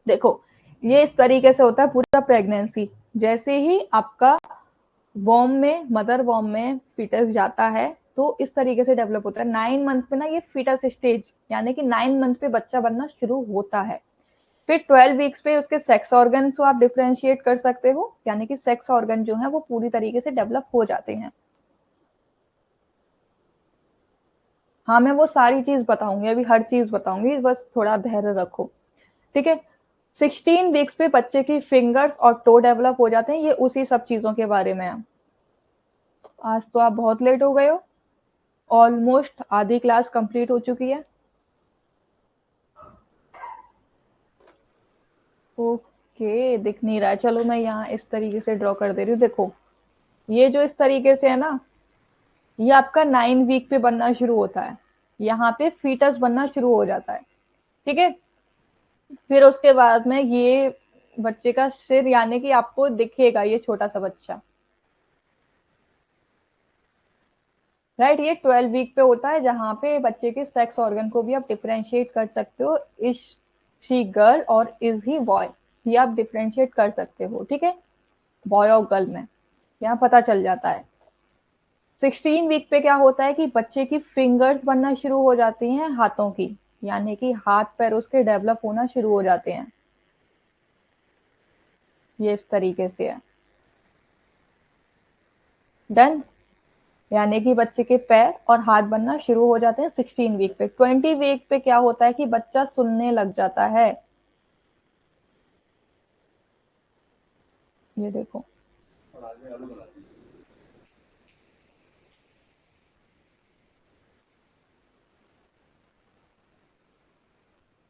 देखो ये इस तरीके से होता है पूरा प्रेगनेंसी। जैसे ही आपका वॉर्म में, मदर वॉर्म में फीटस जाता है तो इस तरीके से डेवलप होता है। 9 मंथ पे ना ये फीटस स्टेज, यानी कि 9 मंथ पे बच्चा बनना शुरू होता है। फिर 12 वीक्स पे उसके सेक्स ऑर्गन को आप डिफ्रेंशिएट कर सकते हो, यानी कि सेक्स ऑर्गन जो है वो पूरी तरीके से डेवलप हो जाते हैं। हाँ मैं वो सारी चीज बताऊंगी, अभी हर चीज बताऊंगी, बस थोड़ा धैर्य रखो। ठीक है। 16 वीक्स पे बच्चे की फिंगर्स और टो डेवलप हो जाते हैं, ये उसी सब चीजों के बारे में है। आज तो आप बहुत लेट हो गए हो, ऑलमोस्ट आधी क्लास कंप्लीट हो चुकी है। ओके दिख नहीं रहा है, चलो मैं यहाँ इस तरीके से ड्रॉ कर दे रही हूँ। देखो ये जो इस तरीके से है ना, ये आपका 9 वीक पे बनना शुरू होता है, यहाँ पे फीटस बनना शुरू हो जाता है। ठीक है। फिर उसके बाद में ये बच्चे का सिर, यानी कि आपको दिखेगा ये छोटा सा बच्चा, राइट। ये 12 वीक पे होता है, जहाँ पे बच्चे के सेक्स ऑर्गन को भी आप डिफ्रेंशिएट कर सकते हो, इज शी गर्ल और इज ही बॉय, ये आप डिफ्रेंशिएट कर सकते हो। ठीक है, बॉय और गर्ल में यहाँ पता चल जाता है। 16 वीक पे क्या होता है कि बच्चे की फिंगर्स बनना शुरू हो जाती हैं हाथों की, यानी कि हाथ पैर उसके डेवलप होना शुरू हो जाते हैं। ये इस तरीके से है। डन। यानी कि बच्चे के पैर और हाथ बनना शुरू हो जाते हैं 16 वीक पे। 20 वीक पे क्या होता है कि बच्चा सुनने लग जाता है। ये देखो,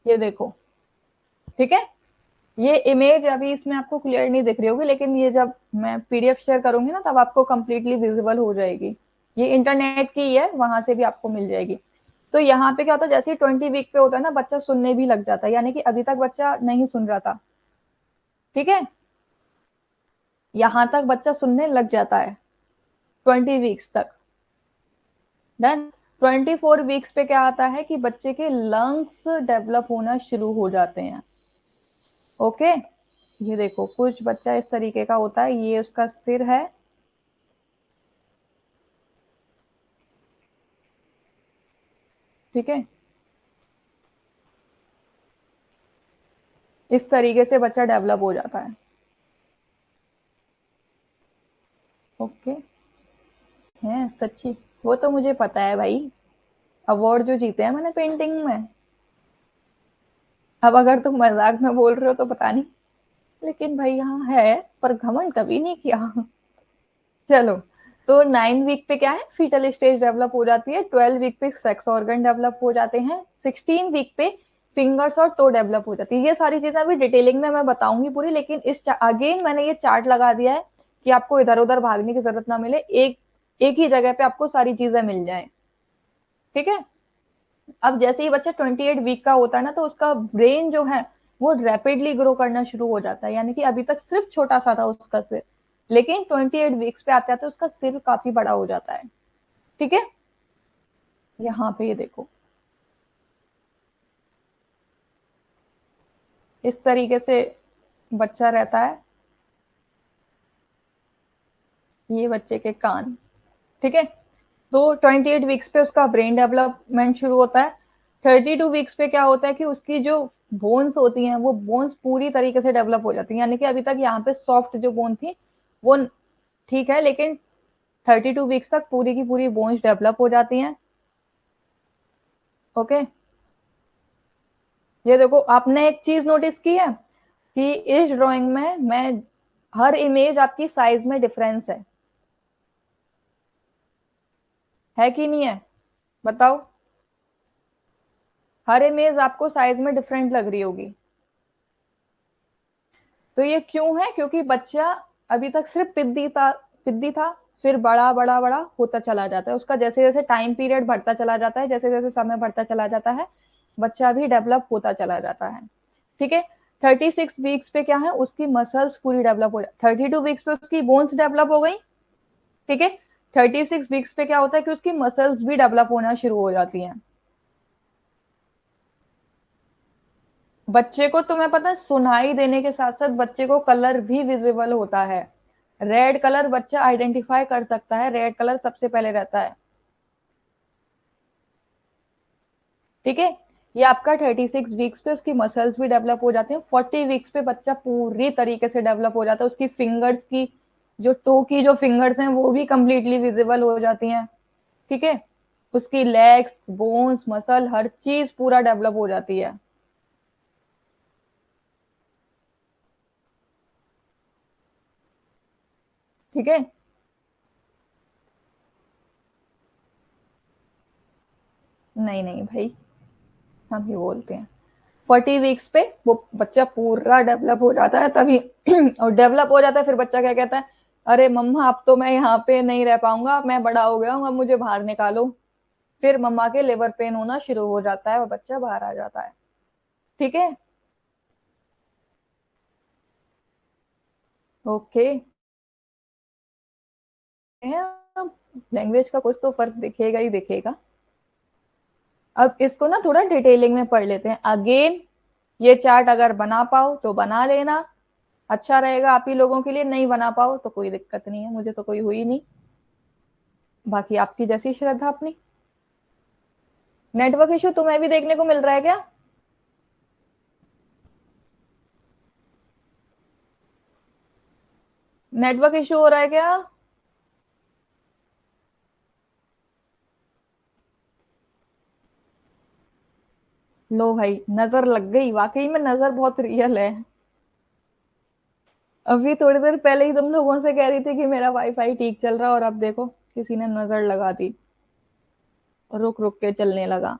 ये देखो। ठीक है, ये इमेज अभी इसमें आपको क्लियर नहीं दिख रही होगी, लेकिन ये जब मैं पीडीएफ शेयर करूंगी ना तब आपको कंप्लीटली विजिबल हो जाएगी। ये इंटरनेट की ही है, वहां से भी आपको मिल जाएगी। तो यहाँ पे क्या होता है, जैसे ही 20 वीक पे होता है ना, बच्चा सुनने भी लग जाता है, यानी कि अभी तक बच्चा नहीं सुन रहा था। ठीक है, यहाँ तक बच्चा सुनने लग जाता है 20 वीक्स तक। देन 24 वीक्स पे क्या आता है कि बच्चे के लंग्स डेवलप होना शुरू हो जाते हैं। ओके, ये देखो कुछ बच्चा इस तरीके का होता है, ये उसका सिर है। ठीक है, इस तरीके से बच्चा डेवलप हो जाता है। ओके, है सच्ची, वो तो मुझे पता है भाई, अवार्ड जो जीते हैं मैंने पेंटिंग में। अब अगर तुम मजाक में बोल रहे हो तो पता नहीं, लेकिन भाई यहाँ है, पर घमंड कभी नहीं किया। चलो, तो 9 वीक पे क्या है, फीटल स्टेज डेवलप हो जाती है। 12 वीक पे सेक्स ऑर्गन डेवलप हो जाते हैं। 16 वीक पे फिंगर्स और टो डेवलप हो जाती है। ये सारी चीजें अभी डिटेलिंग में मैं बताऊंगी पूरी, लेकिन इस अगेन मैंने ये चार्ट लगा दिया है कि आपको इधर उधर भागने की जरूरत ना मिले, एक एक ही जगह पे आपको सारी चीजें मिल जाए। ठीक है। अब जैसे ही बच्चा 28 वीक का होता है ना, तो उसका ब्रेन जो है वो रैपिडली ग्रो करना शुरू हो जाता है, यानी कि अभी तक सिर्फ छोटा सा था उसका सिर, लेकिन 28 वीक्स पे आते आते उसका सिर काफी बड़ा हो जाता है। ठीक है, यहाँ पे ये देखो, इस तरीके से बच्चा रहता है। ये बच्चे के कान। ठीक है, तो 28 वीक्स पे उसका ब्रेन डेवलपमेंट शुरू होता है। 32 वीक्स पे क्या होता है कि उसकी जो बोन्स होती हैं वो बोन्स पूरी तरीके से डेवलप हो जाती हैं, यानी कि अभी तक यहाँ पे सॉफ्ट जो बोन थी वो ठीक है, लेकिन 32 वीक्स तक पूरी की पूरी बोन्स डेवलप हो जाती हैं। ओके, ये देखो आपने एक चीज नोटिस की है कि इस ड्राइंग में मैं हर इमेज आपकी साइज में डिफरेंस है कि नहीं है, बताओ। हर इमेज आपको साइज में डिफरेंट लग रही होगी। तो ये क्यों है, क्योंकि बच्चा अभी तक सिर्फ पिद्दी था, फिर बड़ा बड़ा बड़ा होता चला जाता है। उसका जैसे जैसे टाइम पीरियड बढ़ता चला जाता है, जैसे जैसे समय बढ़ता चला जाता है, बच्चा भी डेवलप होता चला जाता है। ठीक है, 36 वीक्स पे क्या है, उसकी मसल्स पूरी डेवलप हो जाती। 32 वीक्स पे उसकी बोन्स डेवलप हो गई। ठीक है, 36 वीक्स पे क्या होता है कि उसकी मसल्स भी डेवलप होना शुरू हो जाती हैं। बच्चे को तुम्हें पता है सुनाई देने के साथ साथ बच्चे को कलर भी विजिबल होता है। रेड कलर बच्चा आइडेंटिफाई कर सकता है, रेड कलर सबसे पहले रहता है। ठीक है, ये आपका 36 वीक्स पे उसकी मसल्स भी डेवलप हो जाते हैं। 40 वीक्स पे बच्चा पूरी तरीके से डेवलप हो जाता है, उसकी फिंगर्स की जो टो की जो फिंगर्स हैं वो भी कंप्लीटली विजिबल हो जाती हैं। ठीक है, उसकी लेग्स, बोन्स, मसल, हर चीज पूरा डेवलप हो जाती है। ठीक है, नहीं नहीं भाई, हम ही बोलते हैं। 40 वीक्स पे वो बच्चा पूरा डेवलप हो जाता है तभी और डेवलप हो जाता है फिर बच्चा क्या कहता है, अरे मम्मा अब तो मैं यहाँ पे नहीं रह पाऊंगा, मैं बड़ा हो गया हूँ, अब मुझे बाहर निकालो। फिर मम्मा के लेबर पेन होना शुरू हो जाता है और बच्चा बाहर आ जाता है। ठीक है, ओके। लैंग्वेज का कुछ तो फर्क दिखेगा ही दिखेगा। अब इसको ना थोड़ा डिटेलिंग में पढ़ लेते हैं अगेन। ये चार्ट अगर बना पाओ तो बना लेना, अच्छा रहेगा आप ही लोगों के लिए। नहीं बना पाओ तो कोई दिक्कत नहीं है, मुझे तो कोई हुई नहीं। बाकी आपकी जैसी श्रद्धा अपनी। नेटवर्क इशू तुम्हें भी देखने को मिल रहा है क्या? नेटवर्क इशू हो रहा है क्या? लो भाई, नजर लग गई, वाकई में नजर बहुत रियल है। अभी थोड़ी देर पहले ही तुम लोगों से कह रही थी कि मेरा वाईफाई ठीक चल रहा है और अब देखो किसी ने नजर लगा दी, रुक रुक के चलने लगा।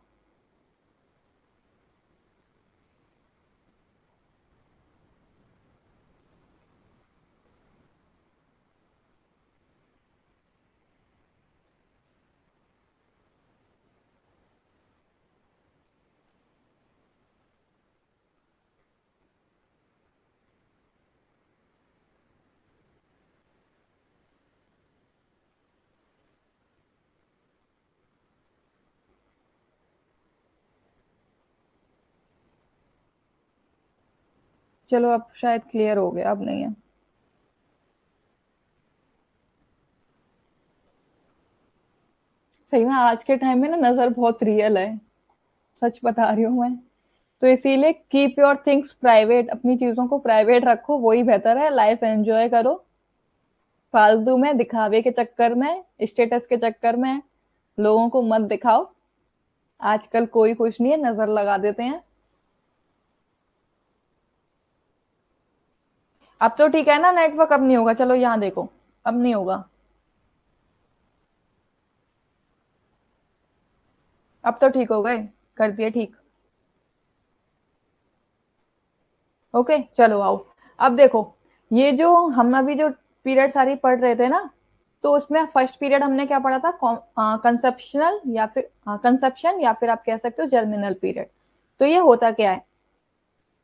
चलो अब शायद क्लियर हो गया, अब नहीं है। सही में आज के टाइम में ना नजर बहुत रियल है, सच बता रही हूँ मैं। तो इसीलिए कीप योर थिंग्स प्राइवेट, अपनी चीजों को प्राइवेट रखो, वही बेहतर है। लाइफ एंजॉय करो, फालतू में दिखावे के चक्कर में, स्टेटस के चक्कर में लोगों को मत दिखाओ। आजकल कोई खुश नहीं है, नजर लगा देते हैं। अब तो ठीक है ना नेटवर्क? अब नहीं होगा, चलो यहाँ देखो, अब नहीं होगा। अब तो ठीक हो गए, कर दिए ठीक। ओके चलो आओ। अब देखो, ये जो हम अभी जो पीरियड सारी पढ़ रहे थे ना, तो उसमें फर्स्ट पीरियड हमने क्या पढ़ा था? कंसेप्शनल या फिर कंसेप्शन, या फिर आप कह सकते हो जर्मिनल पीरियड। तो ये होता क्या है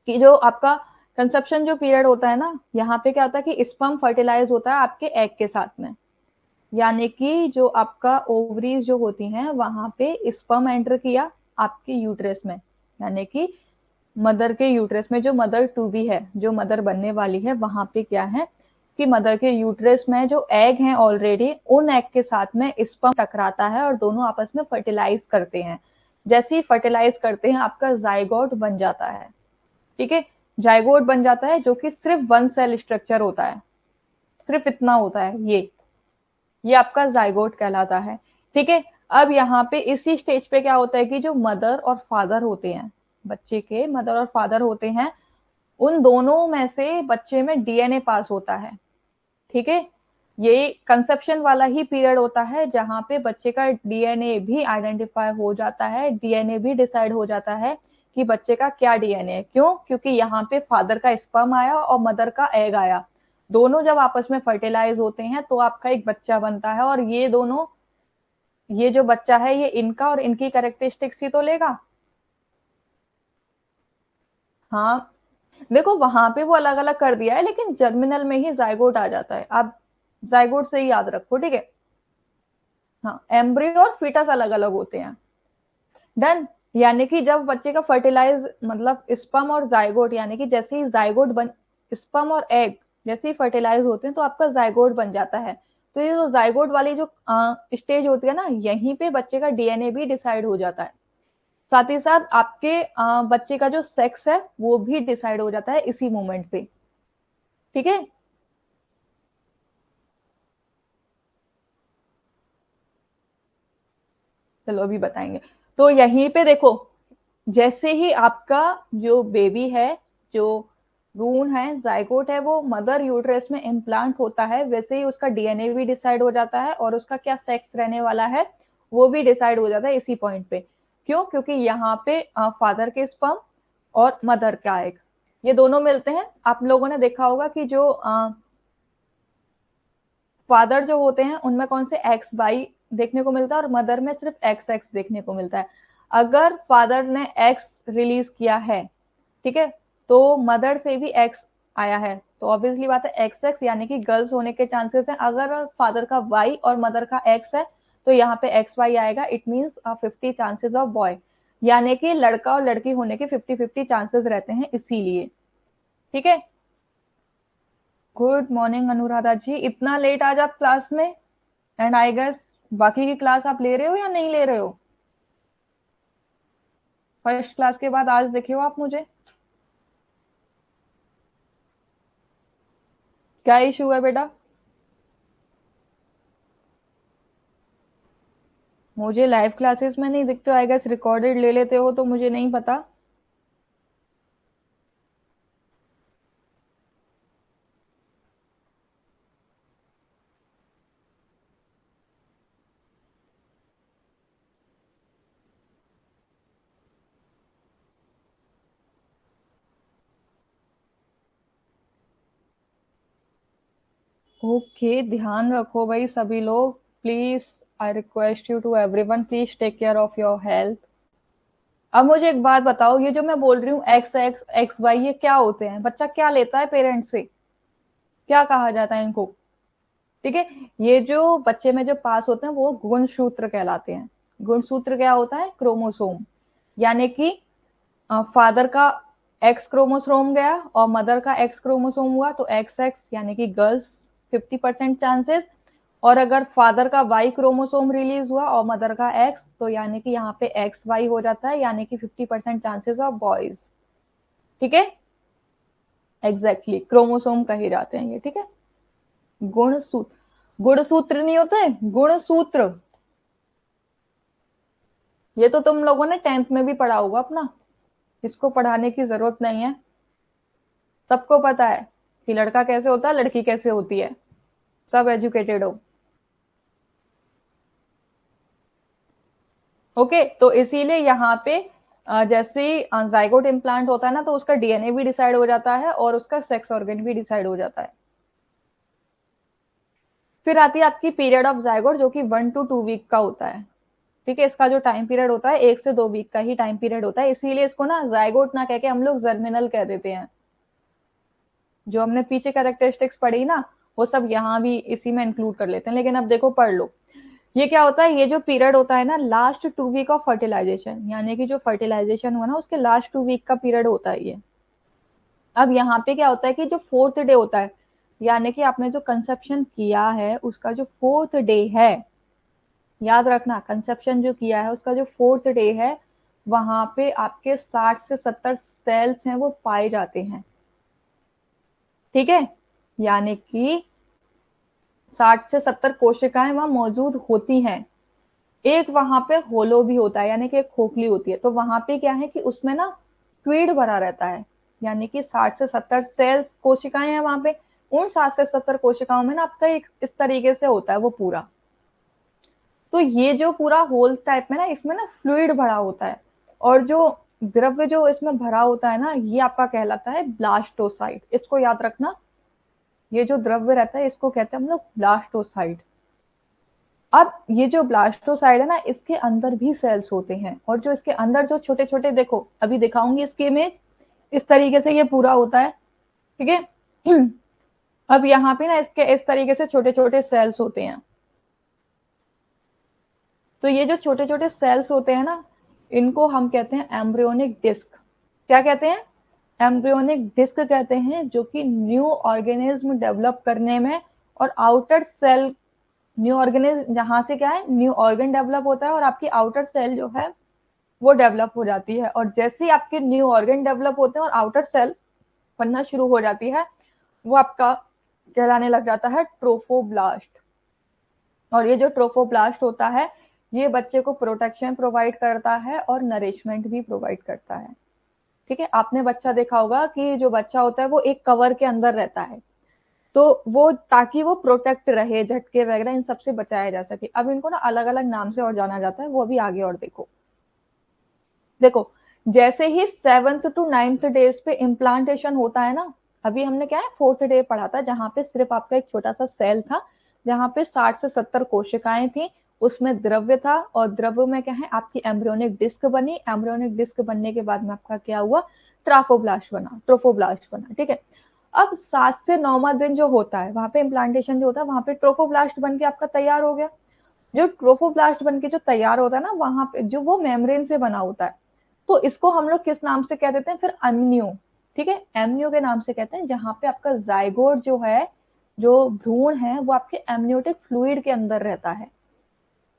कि जो आपका कंसेप्शन जो पीरियड होता है ना, यहाँ पे क्या होता है कि स्पर्म फर्टिलाइज होता है आपके एग के साथ में। यानी कि जो आपका ओवरीज जो होती हैं वहां पे स्पर्म एंटर किया आपके यूट्रस में। यानी कि मदर के यूट्रस में, जो मदर टू बी है, जो मदर बनने वाली है, वहां पे क्या है कि मदर के यूट्रस में जो एग हैं ऑलरेडी, उन एग के साथ में स्पर्म टकराता है और दोनों आपस में फर्टिलाइज करते हैं। जैसे ही फर्टिलाइज करते हैं आपका जाइगोट बन जाता है। ठीक है, जाइगोट बन जाता है जो कि सिर्फ वन सेल स्ट्रक्चर होता है, सिर्फ इतना होता है ये आपका जाइगोट कहलाता है। ठीक है, अब यहाँ पे इसी स्टेज पे क्या होता है कि जो मदर और फादर होते हैं, बच्चे के मदर और फादर होते हैं, उन दोनों में से बच्चे में डीएनए पास होता है। ठीक है, ये कंसेप्शन वाला ही पीरियड होता है जहां पे बच्चे का डीएनए भी आइडेंटिफाई हो जाता है, डीएनए भी डिसाइड हो जाता है कि बच्चे का क्या डीएनए है। क्यों? क्योंकि यहाँ पे फादर का स्पर्म आया और मदर का एग आया, दोनों जब आपस में फर्टिलाइज होते हैं तो आपका एक बच्चा बनता है। और ये दोनों, ये जो बच्चा है ये इनका और इनकी कैरेक्टरिस्टिक्स ही तो लेगा। हाँ, देखो वहां पे वो अलग अलग कर दिया है, लेकिन जर्मिनल में ही जाइगोट आ जाता है। आप जाइगोट से ही याद रखो, ठीक है। हाँ, एम्ब्रियो और फीटस अलग अलग होते हैं। डन। यानी कि जब बच्चे का फर्टिलाइज मतलब स्पर्म और जाइगोट, यानी कि जैसे ही जाइगोट बन, स्पर्म और एग जैसे ही फर्टिलाइज होते हैं तो आपका जाइगोट बन जाता है। तो ये जो जाइगोट वाली जो स्टेज होती है ना, यहीं पे बच्चे का डीएनए भी डिसाइड हो जाता है। साथ ही साथ आपके बच्चे का जो सेक्स है वो भी डिसाइड हो जाता है इसी मोमेंट पे। ठीक है। चलो अभी बताएंगे। तो यहीं पे देखो, जैसे ही आपका जो बेबी है, जो भ्रूण है, जाइगोट है, वो मदर यूट्रस में इम्प्लांट होता है, वैसे ही उसका डीएनए भी डिसाइड हो जाता है और उसका क्या सेक्स रहने वाला है वो भी डिसाइड हो जाता है इसी पॉइंट पे। क्यों? क्योंकि यहाँ पे फादर के स्पर्म और मदर का एग, ये दोनों मिलते हैं। आप लोगों ने देखा होगा कि जो फादर जो होते हैं उनमें कौन से एक्स वाई देखने को मिलता है और मदर में सिर्फ एक्स एक्स देखने को मिलता है। अगर फादर ने एक्स रिलीज किया है, ठीक है, तो मदर से भी एक्स आया है, तो ऑब्वियसली बात है एक्स एक्स यानी कि गर्ल्स होने के चांसेस हैं। अगर फादर का वाई और मदर का एक्स है तो यहाँ पे एक्स वाई आएगा, it means 50 chances of boy, यानी कि लड़का और लड़की होने के 50-50 चांसेस रहते हैं इसीलिए। ठीक है। गुड मॉर्निंग अनुराधा जी, इतना लेट आज आप क्लास में? एंड आई गेस बाकी की क्लास आप ले रहे हो या नहीं ले रहे हो? फर्स्ट क्लास के बाद आज देखे हो आप मुझे? क्या इशू है बेटा? मुझे लाइव क्लासेस में नहीं दिखते हो, आई गेस रिकॉर्डेड ले लेते हो तो मुझे नहीं पता। ओके, ध्यान रखो भाई सभी लोग, please. I request you to everyone, please take care of your health. अब मुझे एक बात बताओ, ये जो मैं बोल रही हूँ एक्स एक्स एक्स वाई, ये क्या होते हैं? बच्चा क्या लेता है पेरेंट्स से? क्या कहा जाता है इनको? ठीक है। ये जो बच्चे में जो पास होते हैं वो गुणसूत्र कहलाते हैं। गुणसूत्र क्या होता है? क्रोमोसोम। यानी कि फादर का एक्स क्रोमोसोम गया और मदर का एक्स क्रोमोसोम हुआ तो एक्स एक्स यानी कि गर्ल्स 50% चांसेस। और अगर फादर का वाई क्रोमोसोम रिलीज हुआ और मदर का एक्स, तो यानी कि यहाँ पे एक्स वाई हो जाता है, यानी कि 50% चांसेस ऑफ बॉयज। ठीक है। एग्जैक्टली क्रोमोसोम कहे जाते हैं ये। ठीक है। गुणसूत्र, गुणसूत्र नहीं होते, गुणसूत्र। ये तो तुम लोगों ने 10th में भी पढ़ा होगा अपना, इसको पढ़ाने की जरूरत नहीं है। सबको पता है कि लड़का कैसे होता है, लड़की कैसे होती है, सब एजुकेटेड हो। ओके, तो इसीलिए यहाँ पे जैसे जाइगोट इम्प्लांट होता है ना, तो उसका डीएनए भी डिसाइड हो जाता है और उसका सेक्स ऑर्गन भी डिसाइड हो जाता है। फिर आती है आपकी पीरियड ऑफ जाइगोट, जो कि 1 to 2 वीक का होता है। ठीक है, इसका जो टाइम पीरियड होता है 1 से 2 वीक का ही टाइम पीरियड होता है, इसीलिए इसको ना जाइगोट ना कह के हम लोग जर्मिनल कह देते हैं। जो हमने पीछे कैरेक्टरिस्टिक्स पढ़ी ना, वो सब यहाँ भी इसी में इंक्लूड कर लेते हैं। लेकिन अब देखो पढ़ लो, ये क्या होता है, ये जो पीरियड होता है ना, लास्ट 2 वीक ऑफ फर्टिलाइजेशन, यानी कि जो फर्टिलाइजेशन हुआ ना उसके लास्ट 2 वीक का पीरियड होता है ये। अब यहाँ पे क्या होता है कि जो 4th डे होता है, यानी कि आपने जो कंसेप्शन किया है उसका जो 4th डे है, याद रखना कंसेप्शन जो किया है उसका जो 4th डे है, वहां पे आपके 60 से 70 सेल्स हैं वो पाए जाते हैं। ठीक है। यानी कि 60 से 70 कोशिकाएं वहां मौजूद होती हैं। एक वहां पे होलो भी होता है, यानी कि एक खोखली होती है, तो वहां पे क्या है कि उसमें ना फ्लूइड भरा रहता है, यानी कि 60 से 70 सेल्स कोशिकाएं हैं वहां पे। उन 60 से 70 कोशिकाओं में ना आपका एक इस तरीके से होता है वो पूरा। तो ये जो पूरा होल टाइप में ना, इसमें ना फ्लूइड भरा होता है, और जो द्रव्य जो इसमें भरा होता है ना, ये आपका कहलाता है ब्लास्टोसाइट। इसको याद रखना, ये जो द्रव्य रहता है इसको कहते हैं हम लोग ब्लास्टोसाइट। अब ये जो ब्लास्टोसाइड है ना, इसके अंदर भी सेल्स होते हैं, और जो इसके अंदर जो छोटे छोटे, देखो अभी दिखाऊंगी इसकी इमेज, इस तरीके से ये पूरा होता है। ठीक है। अब यहाँ पे ना इसके इस तरीके से छोटे छोटे सेल्स होते हैं। तो ये जो छोटे छोटे सेल्स होते हैं ना, इनको हम कहते हैं एम्ब्रियोनिक डिस्क। क्या कहते हैं? एम्ब्रियोनिक डिस्क कहते हैं, जो कि न्यू ऑर्गेनिज्म डेवलप करने में और आउटर सेल, न्यू ऑर्गेनिज्म जहां से क्या है, न्यू ऑर्गन डेवलप होता है और आपकी आउटर सेल जो है वो डेवलप हो जाती है। और जैसे ही आपके न्यू ऑर्गन डेवलप होते हैं और आउटर सेल बनना शुरू हो जाती है, वो आपका कहलाने लग जाता है ट्रोफोब्लास्ट। और ये जो ट्रोफोब्लास्ट होता है, ये बच्चे को प्रोटेक्शन प्रोवाइड करता है और नरिशमेंट भी प्रोवाइड करता है। ठीक है, आपने बच्चा देखा होगा कि जो बच्चा होता है वो एक कवर के अंदर रहता है, तो वो ताकि वो प्रोटेक्ट रहे, झटके वगैरह इन सबसे बचाया जा सके। अब इनको ना अलग अलग नाम से और जाना जाता है, वो अभी आगे और देखो। देखो, जैसे ही 7th to 9th डेज पे इम्प्लांटेशन होता है ना, अभी हमने क्या है 4th डे पढ़ा था, जहां पे सिर्फ आपका एक छोटा सा सेल था, जहां पे 60 से 70 कोशिकाएं थी, उसमें द्रव्य था, और द्रव्य में क्या है आपकी एम्ब्रियोनिक डिस्क बनी। एम्ब्रियोनिक डिस्क बनने के बाद में आपका क्या हुआ, ट्राफोब्लास्ट बना, ट्रोफोब्लास्ट बना। ठीक है, अब 7 से 9वां दिन जो होता है, वहां पे इम्प्लांटेशन जो होता है, वहां पे ट्रोफोब्लास्ट बन के आपका तैयार हो गया। जो ट्रोफोब्लास्ट बन के जो तैयार होता है ना, वहां पे जो वो मेम्ब्रेन से बना होता है, तो इसको हम लोग किस नाम से कह देते हैं फिर, एमनियो। ठीक है, एमनियो के नाम से कहते हैं, जहां पे आपका जाइगोट जो है, जो भ्रूण है, वो आपके एमनियोटिक फ्लूइड के अंदर रहता है।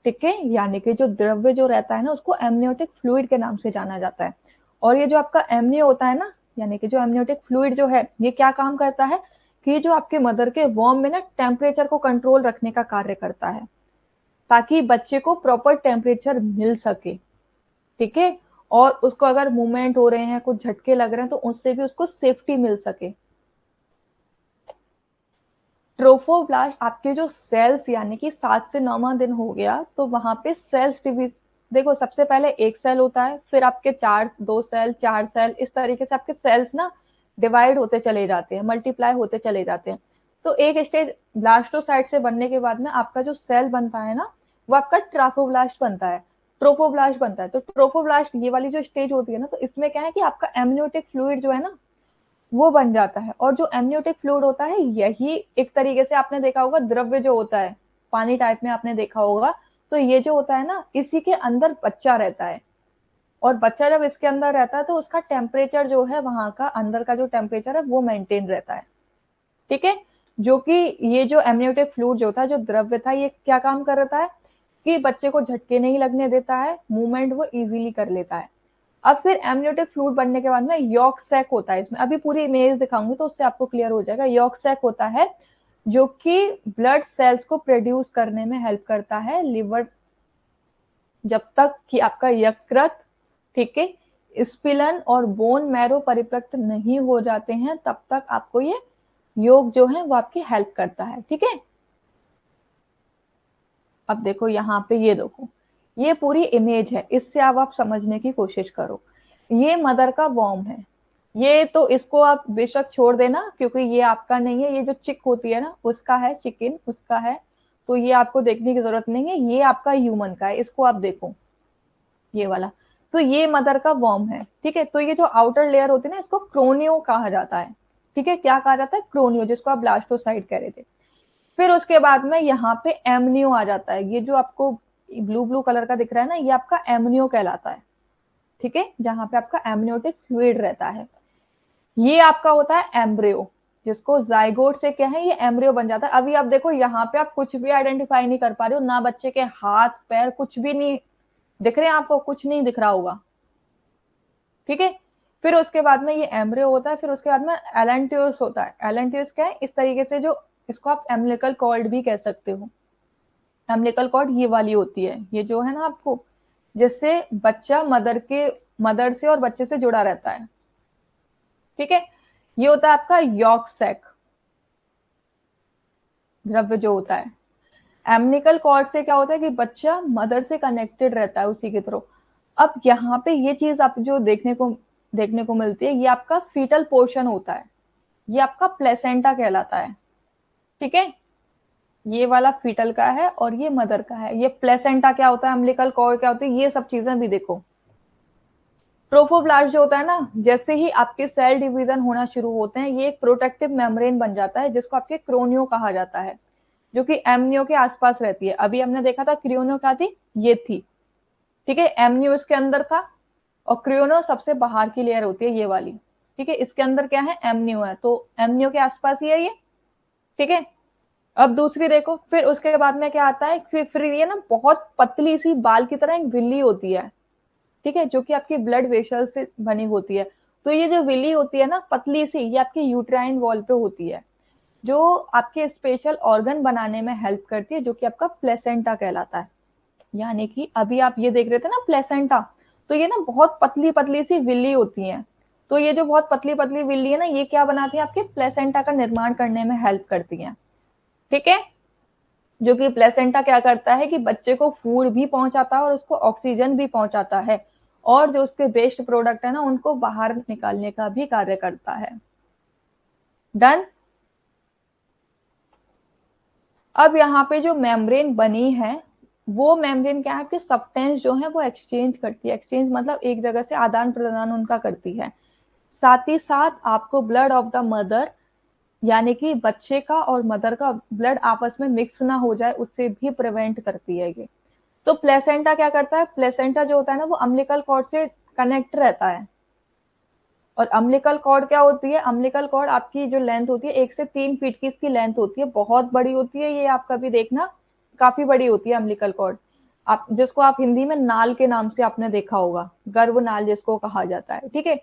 ठीक है, यानी कि जो द्रव्य जो रहता है ना, उसको एमनियोटिक फ्लूइड के नाम से जाना जाता है। और ये जो आपका एमनियो होता है ना, यानी कि जो एमनियोटिक फ्लूइड जो है, ये क्या काम करता है कि जो आपके मदर के वॉर्म में ना टेम्परेचर को कंट्रोल रखने का कार्य करता है, ताकि बच्चे को प्रॉपर टेम्परेचर मिल सके। ठीक है, और उसको अगर मूवमेंट हो रहे हैं, कुछ झटके लग रहे हैं, तो उससे भी उसको सेफ्टी मिल सके। ट्रोफोब्लास्ट आपके जो सेल्स, यानी कि 7 से 9वां दिन हो गया, तो वहां पे सेल्स डिविज, देखो सबसे पहले एक सेल होता है, फिर आपके 2 सेल, 4 सेल, इस तरीके से आपके सेल्स ना डिवाइड होते चले जाते हैं, मल्टीप्लाई होते चले जाते हैं। तो एक स्टेज ब्लास्टोसाइट से बनने के बाद में आपका जो सेल बनता है ना, वो आपका ट्राफोब्लास्ट बनता है, ट्रोफोब्लास्ट बनता है। तो ट्रोफोब्लास्ट ये वाली जो स्टेज होती है ना, तो इसमें क्या है कि आपका एमनियोटिक फ्लूइड जो है ना, वो बन जाता है। और जो एमनियोटिक फ्लूइड होता है, यही एक तरीके से आपने देखा होगा द्रव्य जो होता है, पानी टाइप में आपने देखा होगा, तो ये जो होता है ना, इसी के अंदर बच्चा रहता है। और बच्चा जब इसके अंदर रहता है, तो उसका टेम्परेचर जो है, वहां का अंदर का जो टेम्परेचर है, वो मेंटेन रहता है। ठीक है, जो कि ये जो एमनियोटिक फ्लूइड जो था, जो द्रव्य था, ये क्या काम कर रहा है कि बच्चे को झटके नहीं लगने देता है, मूवमेंट वो इजीली कर लेता है। अब फिर एमनियोटिक फ्लूइड बनने के बाद में यॉर्क सैक होता है, इसमें अभी पूरी इमेज दिखाऊंगी तो उससे आपको क्लियर हो जाएगा। यॉर्क सैक होता है, जो कि ब्लड सेल्स को प्रोड्यूस करने में हेल्प करता है लिवर, जब तक कि आपका यकृत, ठीक है, स्पिलन और बोन मैरो परिपक्व नहीं हो जाते हैं, तब तक आपको ये योग जो है वो आपकी हेल्प करता है। ठीक है, अब देखो यहाँ पे, ये देखो, ये पूरी इमेज है, इससे अब आप समझने की कोशिश करो। ये मदर का वॉर्म है, ये तो इसको आप बेशक छोड़ देना, क्योंकि ये आपका नहीं है, ये जो चिक होती है ना, उसका है, चिकन उसका है, तो ये आपको देखने की जरूरत नहीं है। ये आपका ह्यूमन का है, इसको आप देखो, ये वाला। तो ये मदर का वॉर्म है। ठीक है, तो ये जो आउटर लेयर होती है ना, इसको क्रोनियो कहा जाता है। ठीक है, क्या कहा जाता है, क्रोनियो, जिसको आप ब्लास्टोसाइट कह रहे थे। फिर उसके बाद में यहाँ पे एमनियो आ जाता है, ये जो आपको ब्लू ब्लू कलर का दिख रहा है ना, ये आपका एमनियो कहलाता है। ठीक है, जहां पे आपका एमनियोटिक फ्लूइड रहता है। ये आपका होता है एम्ब्रियो, जिसको जाइगोट से क्या है, ये एम्ब्रियो बन जाता है। अभी आप देखो यहाँ पे आप कुछ भी आइडेंटिफाई नहीं कर पा रहे हो ना, बच्चे के हाथ पैर कुछ भी नहीं दिख रहे हैं आपको, कुछ नहीं दिख रहा होगा। ठीक है, फिर उसके बाद में ये एम्ब्रियो होता है, फिर उसके बाद में एलेंटियोस होता है। एलेंटियोस क्या है, इस तरीके से जो, इसको आप एम्बलिकल कॉर्ड भी कह सकते हो। एम्बलिकल कॉर्ड ये वाली होती है, ये जो है ना आपको, जिससे बच्चा मदर से और बच्चे से जुड़ा रहता है। ठीक है, ये होता है आपका यॉर्क सैक, द्रव्य जो होता है। एमनिकल कॉर्ड से क्या होता है कि बच्चा मदर से कनेक्टेड रहता है उसी के थ्रू। अब यहाँ पे ये चीज आप जो देखने को मिलती है, ये आपका फीटल पोर्शन होता है, ये आपका प्लेसेंटा कहलाता है। ठीक है, ये वाला फीटल का है और ये मदर का है। ये प्लेसेंटा क्या होता है, अम्बिलिकल कॉर्ड क्या होती है, ये सब चीजें भी देखो। ट्रोफोब्लास्ट जो होता है ना, जैसे ही आपके सेल डिवीजन होना शुरू होते हैं, ये एक प्रोटेक्टिव मेम्ब्रेन बन जाता है, जिसको आपके क्रोनियो कहा जाता है। जो कि एमनियो के आसपास रहती है। अभी हमने देखा था क्रियोनो क्या थी, ये थी, ठीक है, एमनियो इसके अंदर था और क्रियोनो सबसे बाहर की लेयर होती है ये वाली, ठीक है, इसके अंदर क्या है, एमनियो है, तो एमनियो के आसपास ही है ये, ठीक है। अब दूसरी देखो, फिर उसके बाद में क्या आता है, फिर ये ना बहुत पतली सी बाल की तरह एक विल्ली होती है, ठीक है, जो कि आपकी ब्लड वेसल से बनी होती है। तो ये जो विली होती है ना पतली सी, ये आपकी यूट्राइन वॉल पे होती है, जो आपके स्पेशल ऑर्गन बनाने में हेल्प करती है, जो कि आपका प्लेसेंटा कहलाता है। यानी कि अभी आप ये देख रहे थे ना प्लेसेंटा, तो ये ना बहुत पतली पतली सी विल्ली होती है। तो ये जो बहुत पतली पतली विल्ली है ना, ये क्या बनाती है, आपके प्लेसेंटा का निर्माण करने में हेल्प करती है, ठीक है। जो कि प्लेसेंटा क्या करता है कि बच्चे को फूड भी पहुंचाता है और उसको ऑक्सीजन भी पहुंचाता है, और जो उसके वेस्ट प्रोडक्ट है ना उनको बाहर निकालने का भी कार्य करता है। डन। अब यहाँ पे जो मेम्ब्रेन बनी है, वो मेम्ब्रेन क्या है, आपके सब्सटेंस जो है वो एक्सचेंज करती है, एक्सचेंज मतलब एक जगह से आदान प्रदान उनका करती है। साथ ही साथ आपको ब्लड ऑफ द मदर, यानी कि बच्चे का और मदर का ब्लड आपस में मिक्स ना हो जाए, उससे भी प्रिवेंट करती है ये। तो प्लेसेंटा क्या करता है, प्लेसेंटा जो होता है ना वो अम्बिलिकल कॉर्ड से कनेक्ट रहता है। और अम्बिलिकल कॉर्ड क्या होती है, अम्बिलिकल कॉर्ड आपकी जो लेंथ होती है 1 से 3 फीट की इसकी लेंथ होती है, बहुत बड़ी होती है ये, आप कभी देखना काफी बड़ी होती है अम्बिलिकल कॉर्ड। आप जिसको आप हिंदी में नाल के नाम से आपने देखा होगा, गर्भ नाल जिसको कहा जाता है, ठीक है।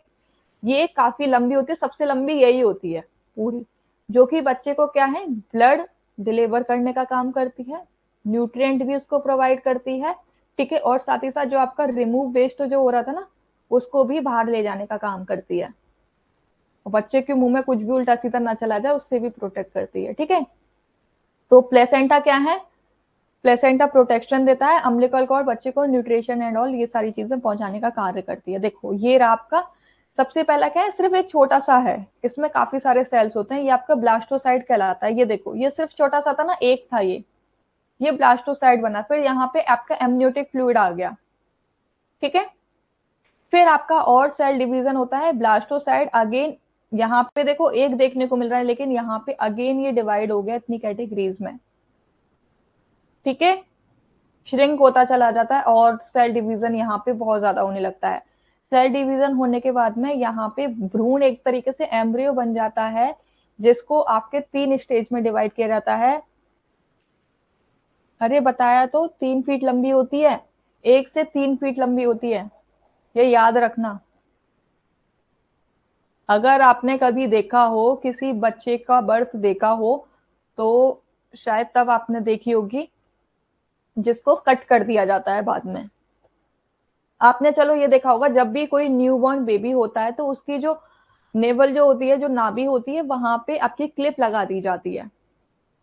ये काफी लंबी होती है, सबसे लंबी यही होती है पूरी, जो कि बच्चे को क्या है, ब्लड डिलीवर करने का काम करती है, न्यूट्रिएंट भी उसको प्रोवाइड करती है, ठीक है, और साथ ही साथ जो आपका रिमूव वेस्ट जो हो रहा था ना, उसको भी बाहर ले जाने का काम करती है, और बच्चे के मुंह में कुछ भी उल्टा सीधा ना चला जाए उससे भी प्रोटेक्ट करती है, ठीक है। तो प्लेसेंटा क्या है, प्लेसेंटा प्रोटेक्शन देता है, अम्बिलिकल कॉर्ड बच्चे को न्यूट्रिशन एंड ऑल ये सारी चीजें पहुंचाने का कार्य करती है। देखो ये रहा आपका, सबसे पहला क्या है, सिर्फ एक छोटा सा है, इसमें काफी सारे सेल्स होते हैं, ये आपका ब्लास्टोसाइट कहलाता है। ये देखो ये सिर्फ छोटा सा था ना, एक था ये ब्लास्टोसाइट बना, फिर यहाँ पे आपका एमनियोटिक फ्लूइड आ गया, ठीक है। फिर आपका और सेल डिवीजन होता है, ब्लास्टोसाइट अगेन, यहाँ पे देखो एक देखने को मिल रहा है, लेकिन यहाँ पे अगेन ये डिवाइड हो गया इतनी कैटेगरीज में, ठीक है, श्रिंक होता चला जाता है और सेल डिवीजन यहाँ पे बहुत ज्यादा होने लगता है। सेल डिवीजन होने के बाद में यहाँ पे भ्रूण एक तरीके से एम्ब्रियो बन जाता है, जिसको आपके 3 स्टेज में डिवाइड किया जाता है। अरे बताया तो 3 फीट लंबी होती है, 1 से 3 फीट लंबी होती है, ये याद रखना। अगर आपने कभी देखा हो किसी बच्चे का बर्थ देखा हो, तो शायद तब आपने देखी होगी, जिसको कट कर दिया जाता है बाद में। आपने चलो ये देखा होगा, जब भी कोई न्यूबॉर्न बेबी होता है तो उसकी जो नेवल जो होती है, जो नाभि होती है, वहां पे आपकी क्लिप लगा दी जाती है,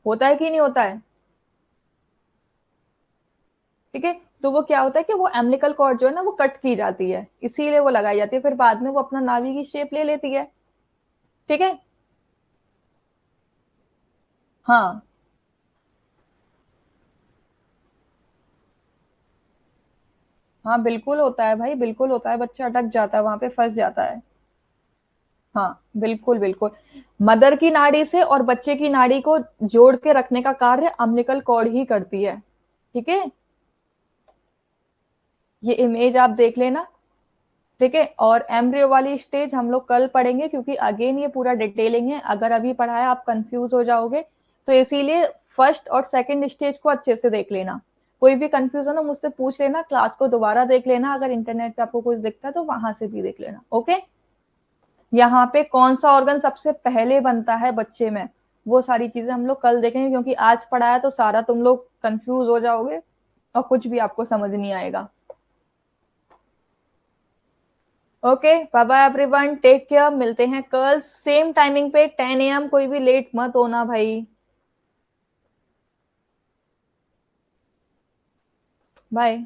होता है कि नहीं होता है, ठीक है। तो वो क्या होता है कि वो एम्निकल कॉर्ड जो है ना वो कट की जाती है, इसीलिए वो लगाई जाती है, फिर बाद में वो अपना नाभि की शेप ले लेती है, ठीक है। हाँ हाँ बिल्कुल होता है भाई, बिल्कुल होता है, बच्चा अटक जाता है वहां पे, फंस जाता है। हाँ बिल्कुल बिल्कुल, मदर की नाड़ी से और बच्चे की नाड़ी को जोड़ के रखने का कार्य अम्बिलिकल कॉर्ड ही करती है, ठीक है। ये इमेज आप देख लेना, ठीक है। और एम्ब्रियो वाली स्टेज हम लोग कल पढ़ेंगे, क्योंकि अगेन ये पूरा डिटेलिंग है, अगर अभी पढ़ाया आप कंफ्यूज हो जाओगे, तो इसीलिए फर्स्ट और सेकंड स्टेज को अच्छे से देख लेना। कोई भी कंफ्यूजन हो मुझसे पूछ लेना, क्लास को दोबारा देख लेना, अगर इंटरनेट पे आपको कुछ दिखता है तो वहां से भी देख लेना, ओके। यहाँ पे कौन सा ऑर्गन सबसे पहले बनता है बच्चे में, वो सारी चीजें हम लोग कल देखेंगे, क्योंकि आज पढ़ाया तो सारा तुम लोग कंफ्यूज हो जाओगे और कुछ भी आपको समझ नहीं आएगा। Okay bye bye everyone, take care, मिलते हैं कल सेम टाइमिंग पे 10 AM, कोई भी लेट मत होना भाई। बाय।